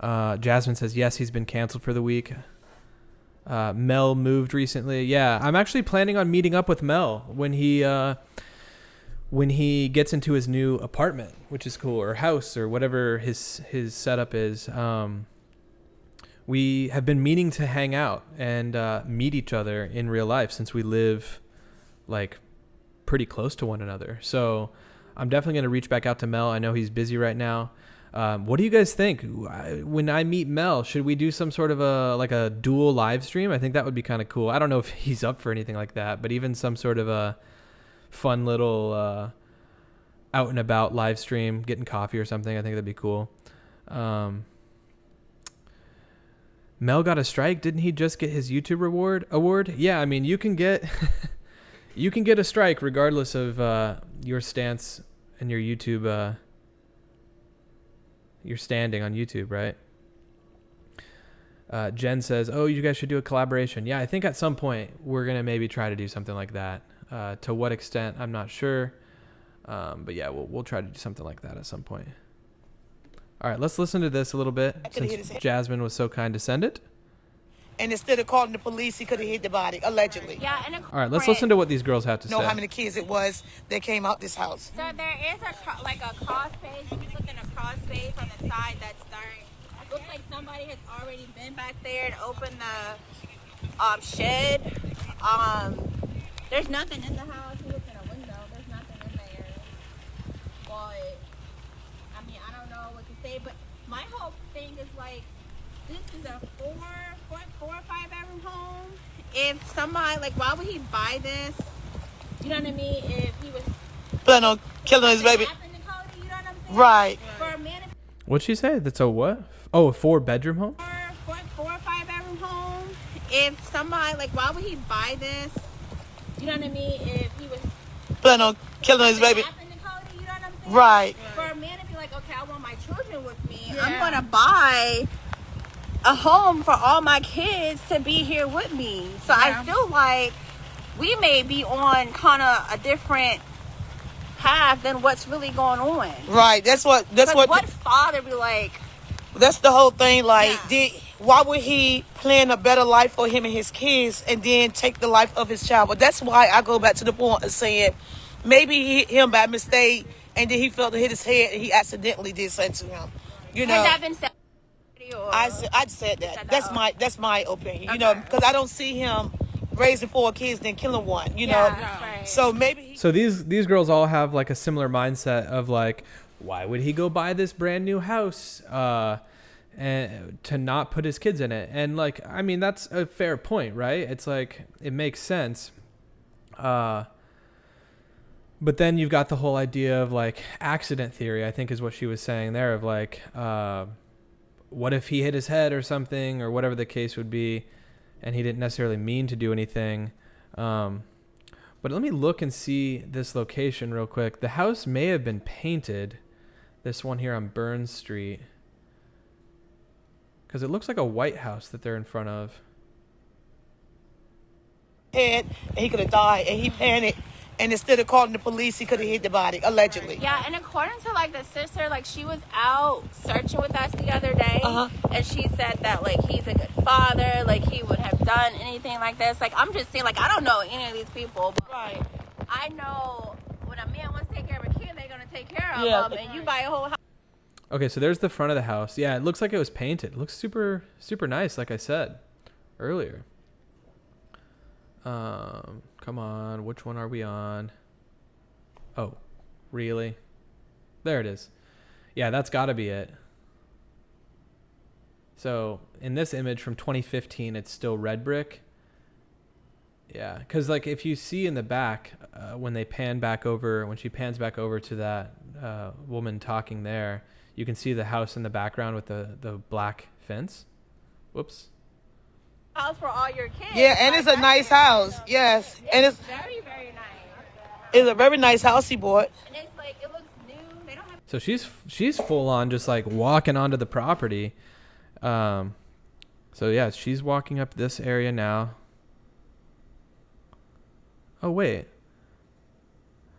Jasmine says yes, he's been canceled for the week. Mel moved recently. Yeah, I'm actually planning on meeting up with Mel when he gets into his new apartment, which is cool, or house, or whatever his setup is. We have been meaning to hang out and meet each other in real life since we live like pretty close to one another. So I'm definitely going to reach back out to Mel. I know he's busy right now. What do you guys think? When I meet Mel, should we do some sort of a dual live stream? I think that would be kind of cool. I don't know if he's up for anything like that, but even some sort of a fun little out and about live stream, getting coffee or something, I think that'd be cool. Mel got a strike. Didn't he just get his YouTube award? Yeah, I mean, you can get you can get a strike regardless of your stance and your YouTube your standing on YouTube, right? Jen says, oh, you guys should do a collaboration. Yeah, I think at some point we're going to maybe try to do something like that. To what extent, I'm not sure. But yeah, we'll try to do something like that at some point. All right, let's listen to this a little bit since Jasmine was so kind to send it. And instead of calling the police, he could have hit the body, allegedly. Yeah, and all right, let's listen to what these girls have to say. Know how many kids it was that came out this house. So there is a cross space. If you look in a cross space on the side that's starting, it looks like somebody has already been back there and opened the shed. There's nothing in the house. You look in a window, there's nothing in there. But I mean, I don't know what to say. But my whole thing is like, this is a four or five bedroom home. If somebody, like, why would he buy this? You know what I mean? If he was planning on killing his baby. Codi, you know what I'm saying? Right. For a man, What'd she say? That's a what? Oh, a 4-bedroom home? Four or five bedroom home. If somebody, like, why would he buy this? You know what I mean? If he was planning on killing his baby. You know what I'm saying? Right. For a man to be like, okay, I want my children with me. Yeah. I'm gonna buy a home for all my kids to be here with me. So I feel like we may be on kind of a different path than what's really going on. Right. That's what what father be like. That's the whole thing. Like, why would he plan a better life for him and his kids and then take the life of his child? But that's why I go back to the point of saying maybe he hit him by mistake and then he felt to hit his head and he accidentally did something to him. You know. Has that been said? I said that. That's my opinion. You know, because I don't see him raising 4 kids then killing one. You know, right. So maybe. So these girls all have like a similar mindset of like, why would he go buy this brand new house and to not put his kids in it? And like, I mean, that's a fair point, right? It's like it makes sense. But then you've got the whole idea of like accident theory, I think is what she was saying there, of like, what if he hit his head or something, or whatever the case would be, and he didn't necessarily mean to do anything. But let me look and see this location real quick. The house may have been painted, this one here on Burns Street, because it looks like a white house that they're in front of. Head, and he could have died, and he panicked. And instead of calling the police, he could have hit the body, allegedly. Yeah, and according to, like, the sister, like, she was out searching with us the other day. And she said that, like, he's a good father, like, he would have done anything like this. Like, I'm just saying, like, I don't know any of these people. But right. I know when a man wants to take care of a kid, they're going to take care of them. And you buy a whole house. Okay, so there's the front of the house. Yeah, it looks like it was painted. It looks super, super nice, like I said earlier. Come on, which one are we on? Oh, really? There it is. Yeah, that's got to be it. So in this image from 2015, it's still red brick. Yeah, because like if you see in the back, when she pans back over to that woman talking there, you can see the house in the background with the black fence. Whoops. House for all your kids. Yeah, and it's a nice house. Yes, and it's very, very nice. It's a very nice house he bought. And it's like, it looks new. They don't have. So she's full on just like walking onto the property. So yeah, she's walking up this area now. Oh wait,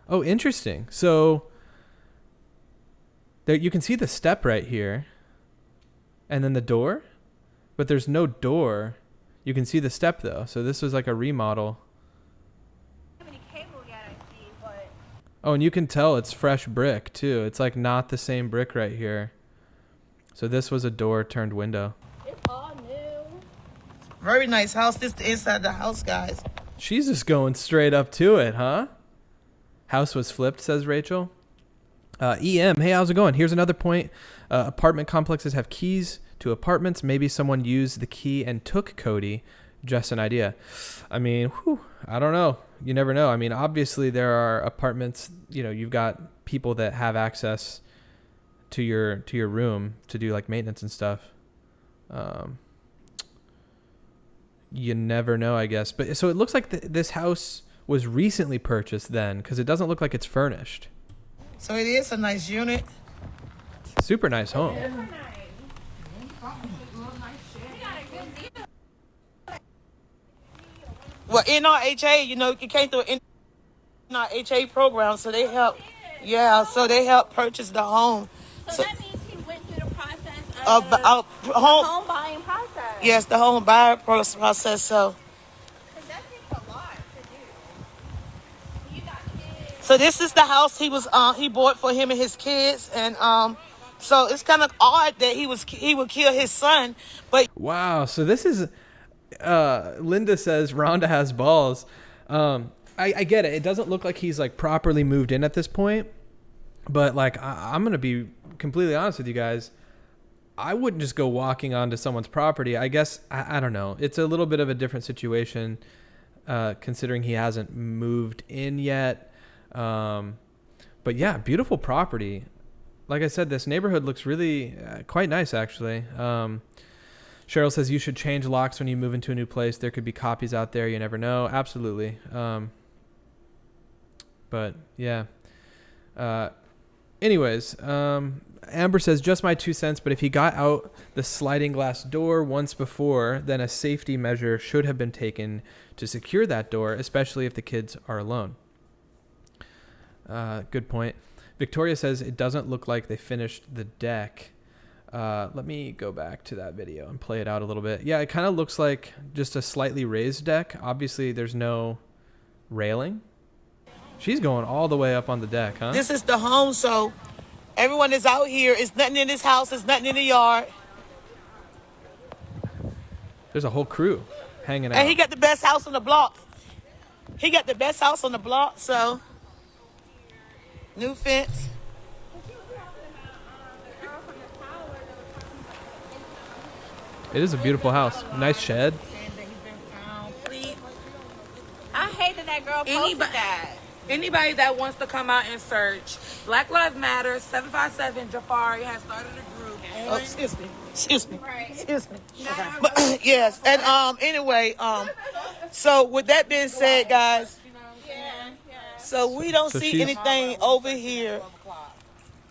Oh, interesting. So there you can see the step right here and then the door, but there's no door. You can see the step though. So this was like a remodel. Oh, and you can tell it's fresh brick too. It's like not the same brick right here. So this was a door turned window. It's all new. Very nice house. This is the inside of the house, guys. She's just going straight up to it, huh? House was flipped, says Rachel. EM, hey, how's it going? Here's another point. Apartment complexes have keys to apartments. Maybe someone used the key and took Codi. Just an idea. I mean, I don't know. You never know. I mean, obviously there are apartments, you know, you've got people that have access to your room to do like maintenance and stuff. You never know, I guess. But so it looks like this house was recently purchased then, because it doesn't look like it's furnished. So it is a nice unit. Super nice home. Well, NRHA, you know, you came through an NRHA program, so they help. Yeah, so they help purchase the home. So that means he went through the process of home buying process. Yes, the home buyer process. So. That takes a lot to do. You got kids. So this is the house he bought for him and his kids, and so it's kind of odd that he would kill his son, but wow. So this is. Linda says Rhonda has balls. I get it. It doesn't look like he's like properly moved in at this point, but like I'm gonna be completely honest with you guys. I wouldn't just go walking onto someone's property. I guess I don't know. It's a little bit of a different situation, considering he hasn't moved in yet. But yeah, beautiful property. Like I said, this neighborhood looks really quite nice actually. Cheryl says you should change locks when you move into a new place. There could be copies out there. You never know. Absolutely. But yeah. Anyways, Amber says just my 2 cents, but if he got out the sliding glass door once before, then a safety measure should have been taken to secure that door, especially if the kids are alone. Good point. Victoria says it doesn't look like they finished the deck. Let me go back to that video and play it out a little bit. Yeah, it kind of looks like just a slightly raised deck. Obviously, there's no railing. She's going all the way up on the deck, huh? this is the home, so everyone is out here. It's nothing in this house. It's nothing in the yard. There's a whole crew hanging out. And he got the best house on the block. He got the best house on the block, so new fence. It is a beautiful house. Nice shed. I hate that girl posted that. Anybody that wants to come out and search, Black Lives Matter, 757 Jafari has started a group. Oh, excuse me. Excuse me. But, yes, and anyway, so with that being said, guys, so we don't see anything over here.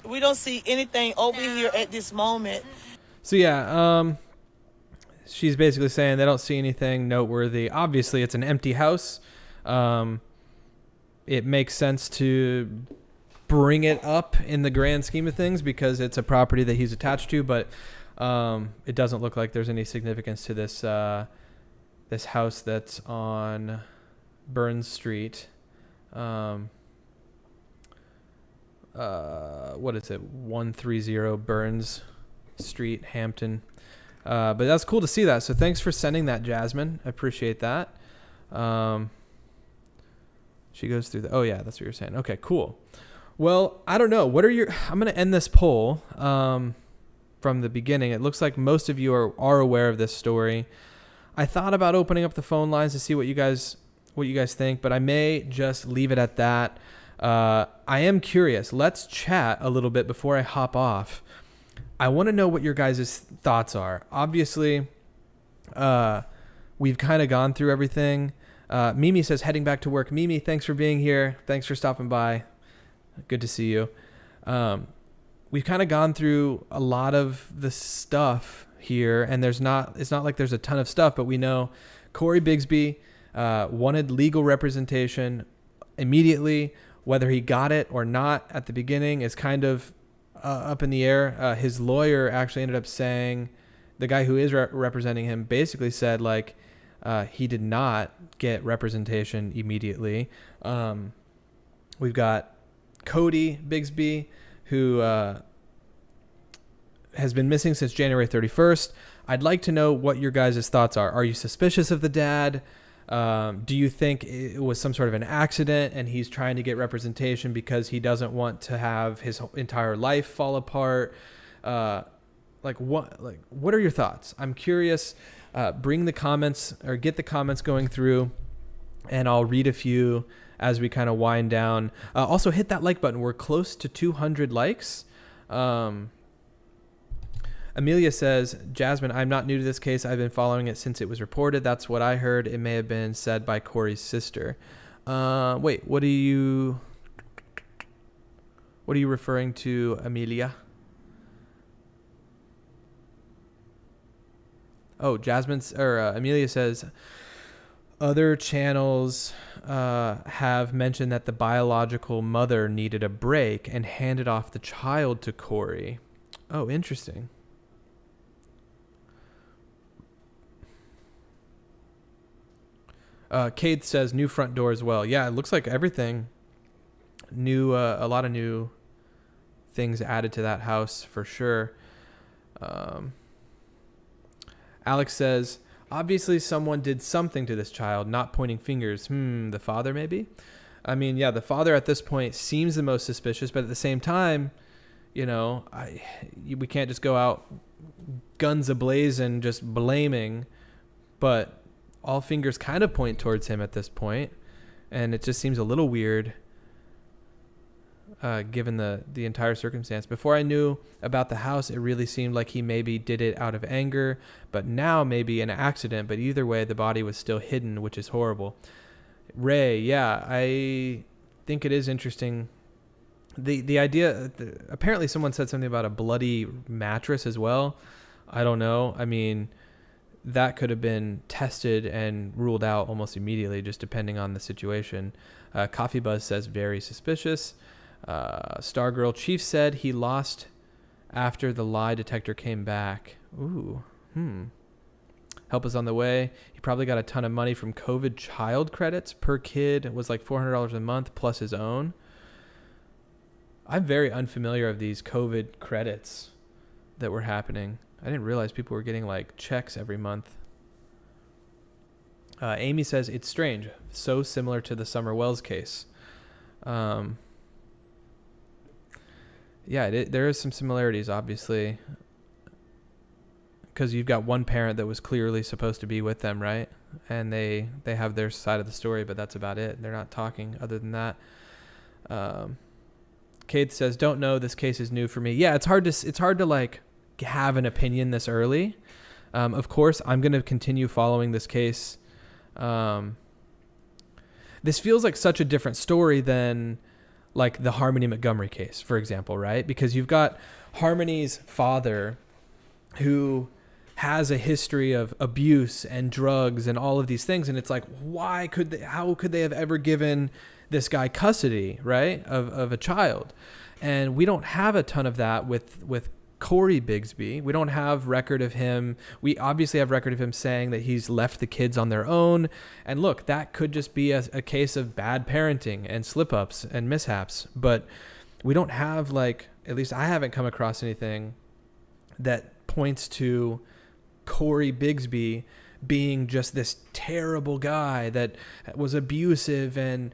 We don't see anything over here at this moment. So yeah, she's basically saying they don't see anything noteworthy. Obviously, it's an empty house. It makes sense to bring it up in the grand scheme of things because it's a property that he's attached to, but it doesn't look like there's any significance to this this house that's on Burns Street. What is it? 130 Burns Street, Hampton. But that's cool to see that. So thanks for sending that, Jasmine. I appreciate that. She goes through oh yeah, that's what you're saying. Okay, cool. Well, I don't know. I'm going to end this poll from the beginning. It looks like most of you are aware of this story. I thought about opening up the phone lines to see what you guys think, but I may just leave it at that. I am curious. Let's chat a little bit before I hop off. I want to know what your guys' thoughts are. Obviously, we've kind of gone through everything. Mimi says, heading back to work. Mimi, thanks for being here. Thanks for stopping by. Good to see you. We've kind of gone through a lot of the stuff here, and it's not like there's a ton of stuff, but we know Codi Bigsby wanted legal representation immediately, Whether he got it or not at the beginning is kind of up in the air. His lawyer actually ended up saying, the guy who is representing him basically said, like, he did not get representation immediately. We've got Codi Bigsby, who has been missing since January 31st. I'd like to know what your guys' thoughts are. Are you suspicious of the dad? Do you think it was some sort of an accident and he's trying to get representation because he doesn't want to have his entire life fall apart? What are your thoughts? I'm curious. Bring the comments or get the comments going through, and I'll read a few as we kind of wind down. Also hit that like button. We're close to 200 likes. Amelia says, Jasmine, I'm not new to this case. I've been following it since it was reported. That's what I heard. It may have been said by Corey's sister. Wait, what are you referring to, Amelia? Oh, Amelia says, other channels have mentioned that the biological mother needed a break and handed off the child to Corey. Oh, interesting. Kate says new front door as well. Yeah, it looks like everything new, a lot of new things added to that house for sure. Alex says, obviously someone did something to this child, not pointing fingers. The father maybe? I mean, yeah, the father at this point seems the most suspicious, but at the same time, we can't just go out guns ablazing just blaming, but all fingers kind of point towards him at this point, and it just seems a little weird given the entire circumstance. Before I knew about the house, it really seemed like he maybe did it out of anger, but now maybe an accident. But either way, the body was still hidden, which is horrible. Ray, yeah, I think it is interesting. The idea, apparently someone said something about a bloody mattress as well. I don't know. I mean, that could have been tested and ruled out almost immediately, just depending on the situation. Coffee Buzz says very suspicious. Stargirl Chief said he lost after the lie detector came back. Ooh, Help is on the way. He probably got a ton of money from COVID child credits per kid. It was like $400 a month plus his own. I'm very unfamiliar of these COVID credits that were happening. I didn't realize people were getting like checks every month. Amy says it's strange, so similar to the Summer Wells case. Yeah, there is some similarities, obviously, because you've got one parent that was clearly supposed to be with them, right? And they have their side of the story, but that's about it. They're not talking other than that. Kate says, "Don't know. This case is new for me." Yeah, it's hard to like have an opinion this early. Of course, I'm going to continue following this case. This feels like such a different story than like the Harmony Montgomery case, for example, right? Because you've got Harmony's father who has a history of abuse and drugs and all of these things. And it's like, how could they have ever given this guy custody, right? Of a child. And we don't have a ton of that with Codi Bigsby. We don't have record of him. We obviously have record of him saying that he's left the kids on their own. And look, that could just be a case of bad parenting and slip-ups and mishaps. But we don't have, like, at least I haven't come across anything that points to Codi Bigsby being just this terrible guy that was abusive and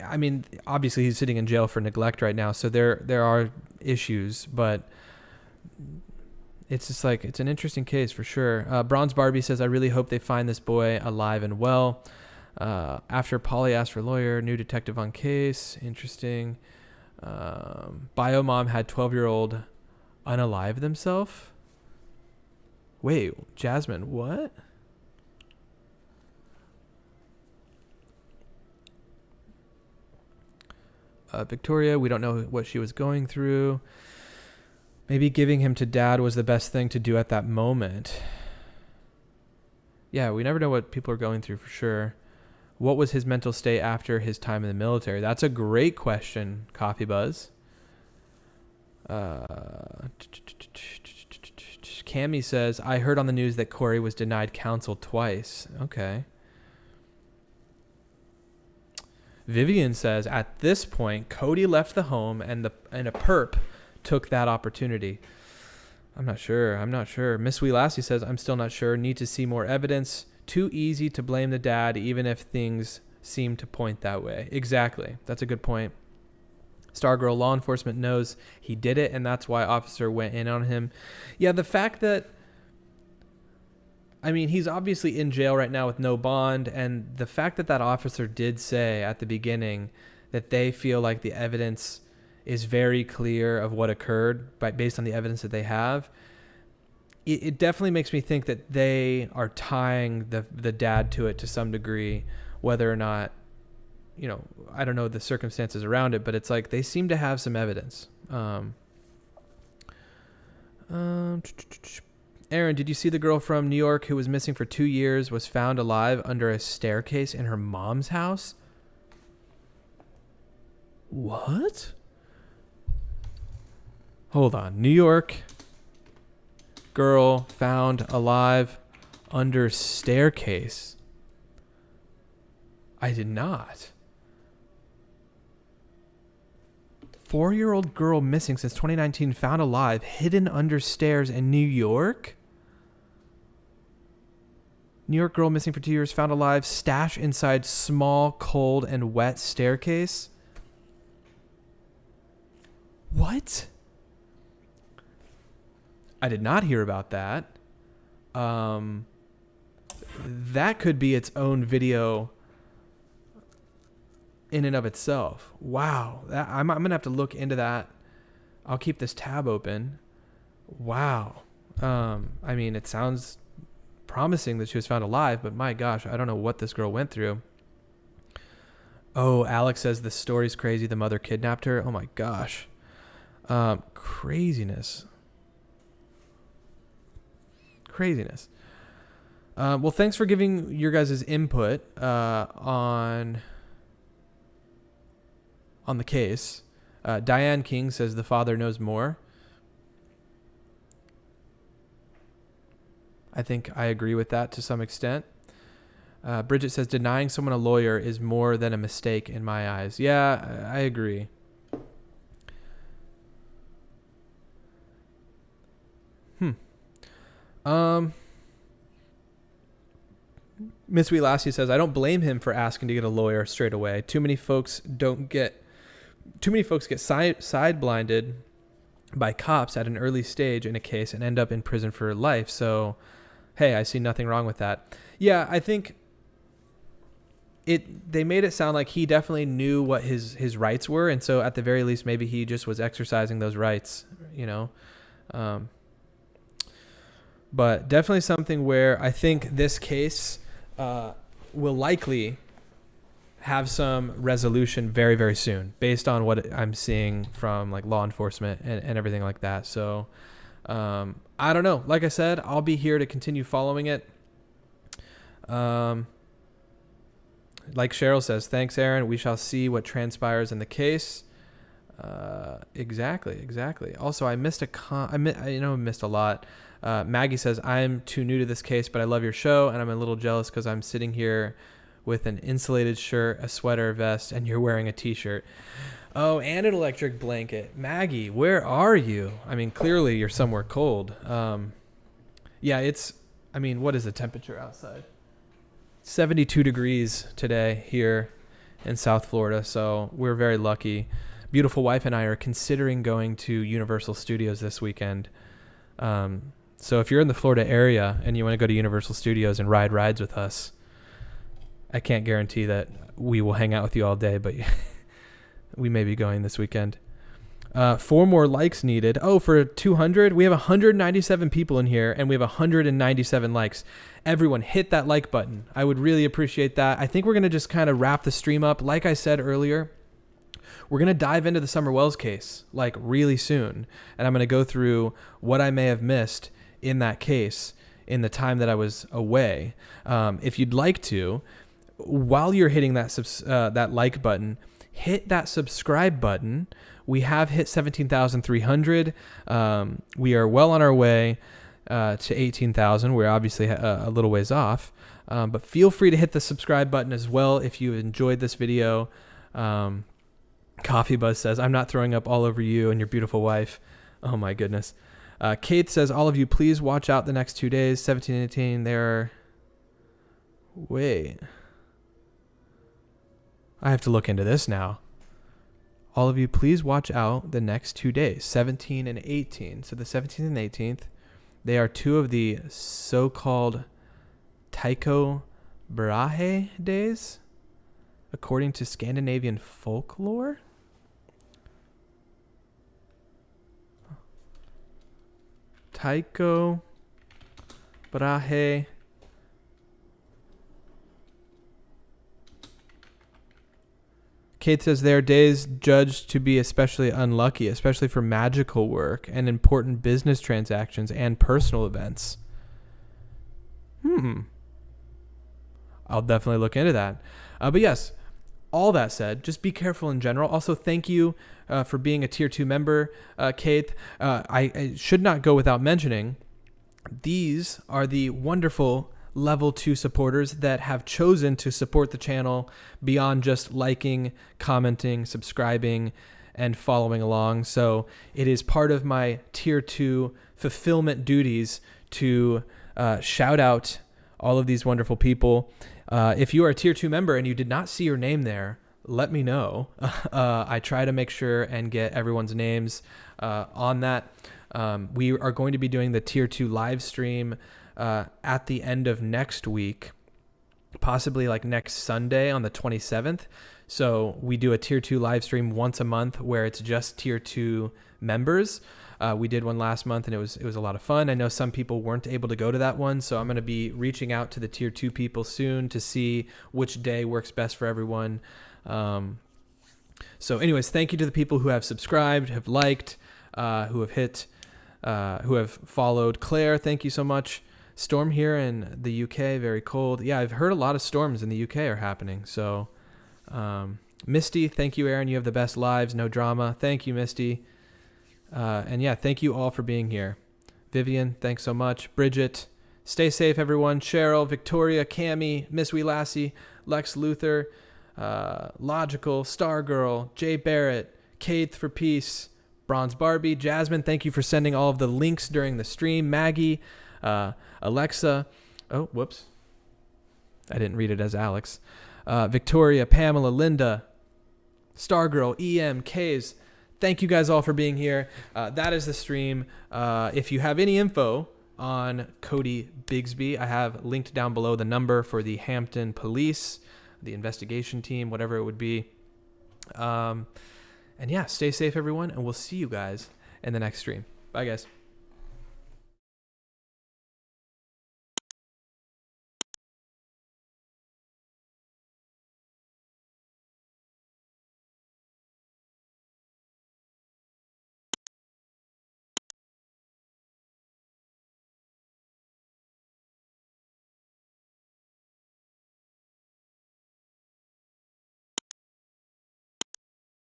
I mean, obviously he's sitting in jail for neglect right now, so there are issues, but it's just like, it's an interesting case for sure. Bronze Barbie says, I really hope they find this boy alive and well. After Polly asked for lawyer, new detective on case. Interesting. Bio mom had 12-year-old unalive themselves. Wait, Jasmine, what? Victoria, we don't know what she was going through. Maybe giving him to dad was the best thing to do at that moment. Yeah, we never know what people are going through for sure. What was his mental state after his time in the military? That's a great question, Coffee Buzz. Cammy says, I heard on the news that Corey was denied counsel twice. Okay. Vivian says, at this point, Codi left the home and a perp took that opportunity. I'm not sure. Miss Wee Lassie says, I'm still not sure. Need to see more evidence. Too easy to blame the dad, even if things seem to point that way. Exactly. That's a good point. Stargirl, law enforcement knows he did it, and that's why officer went in on him. Yeah, the fact that, I mean, he's obviously in jail right now with no bond, and the fact that that officer did say at the beginning that they feel like the evidence is very clear of what occurred based on the evidence that they have, it definitely makes me think that they are tying the dad to it to some degree, whether or not, you know, I don't know the circumstances around it, but it's like they seem to have some evidence. Aaron, did you see the girl from New York who was missing for 2 years was found alive under a staircase in her mom's house? What? Hold on. New York girl found alive under staircase. I did not. 4-year-old girl missing since 2019 found alive, hidden under stairs in New York? New York girl missing for 2 years found alive, stashed inside small, cold, and wet staircase? What? I did not hear about that. That could be its own video in and of itself. Wow. I'm going to have to look into that. I'll keep this tab open. Wow. I mean, it sounds promising that she was found alive, but my gosh, I don't know what this girl went through. Oh, Alex says the story's crazy. The mother kidnapped her. Oh my gosh. Craziness. Well, thanks for giving your guys' input on the case. Diane King says the father knows more. I think I agree with that to some extent. Bridget says denying someone a lawyer is more than a mistake in my eyes. Yeah, I agree. Miss Wee Lassie says, I don't blame him for asking to get a lawyer straight away. Too many folks get side blinded by cops at an early stage in a case and end up in prison for life. So, hey, I see nothing wrong with that. Yeah, I think they made it sound like he definitely knew what his rights were, and so at the very least, maybe he just was exercising those rights, you know. But definitely something where I think this case will likely have some resolution very, very soon based on what I'm seeing from like law enforcement and everything like that. So I don't know. Like I said, I'll be here to continue following it. Like Cheryl says, thanks, Aaron. We shall see what transpires in the case. Exactly. Also, I missed I missed a lot. Maggie says, I'm too new to this case, but I love your show, and I'm a little jealous because I'm sitting here with an insulated shirt, a sweater, a vest, and you're wearing a t-shirt. Oh, and an electric blanket. Maggie, where are you? I mean, clearly you're somewhere cold. Yeah, what is the temperature outside? 72 degrees today here in South Florida, so we're very lucky. Beautiful wife and I are considering going to Universal Studios this weekend. So if you're in the Florida area and you want to go to Universal Studios and ride rides with us, I can't guarantee that we will hang out with you all day, but we may be going this weekend. 4 more likes needed. Oh, for 200, we have 197 people in here, and we have 197 likes. Everyone, hit that like button. I would really appreciate that. I think we're going to just kind of wrap the stream up. Like I said earlier, we're going to dive into the Summer Wells case, like really soon. And I'm going to go through what I may have missed in that case in the time that I was away. If you'd like to, while you're hitting that that like button, hit that subscribe button. We have hit 17,300. We are well on our way to 18,000. We're obviously a little ways off, but feel free to hit the subscribe button as well if you enjoyed this video. Coffee Buzz says, I'm not throwing up all over you and your beautiful wife. Oh my goodness. Kate says, all of you, please watch out the next 2 days. 17 and 18. Wait. I have to look into this now. All of you, please watch out the next 2 days, 17 and 18. So the 17th and 18th, they are two of the so-called Tycho Brahe days, according to Scandinavian folklore. Tycho Brahe. Kate says they are days judged to be especially unlucky, especially for magical work and important business transactions and personal events. I'll definitely look into that. But yes, all that said, just be careful in general. Also, thank you for being a Tier 2 member, Kate. I should not go without mentioning, these are the wonderful Level 2 supporters that have chosen to support the channel beyond just liking, commenting, subscribing, and following along. So it is part of my Tier 2 fulfillment duties to shout out all of these wonderful people. If you are a Tier 2 member and you did not see your name there, let me know. I try to make sure and get everyone's names on that. We are going to be doing the Tier 2 live stream at the end of next week, possibly like next Sunday on the 27th. So we do a Tier 2 live stream once a month where it's just Tier 2 members. We did one last month and it was a lot of fun. I know some people weren't able to go to that one, so I'm going to be reaching out to the Tier 2 people soon to see which day works best for everyone. So anyways, thank you to the people who have subscribed, have liked, who have followed. Claire, thank you so much. Storm here in the UK, very cold. Yeah, I've heard a lot of storms in the UK are happening. So, Misty, thank you, Aaron. You have the best lives, no drama. Thank you, Misty. And yeah, thank you all for being here. Vivian, thanks so much. Bridget, stay safe, everyone. Cheryl, Victoria, Cami, Miss Wee Lassie, Lex Luthor, Logical, Stargirl, Jay Barrett, Kate for Peace, Bronze Barbie, Jasmine, thank you for sending all of the links during the stream. Maggie, Alexa, oh, whoops. I didn't read it as Alex. Victoria, Pamela, Linda, Stargirl, EM, Kays. Thank you guys all for being here. That is the stream. If you have any info on Codi Bigsby, I have linked down below the number for the Hampton Police, the investigation team, whatever it would be. And yeah, stay safe, everyone, and we'll see you guys in the next stream. Bye, guys.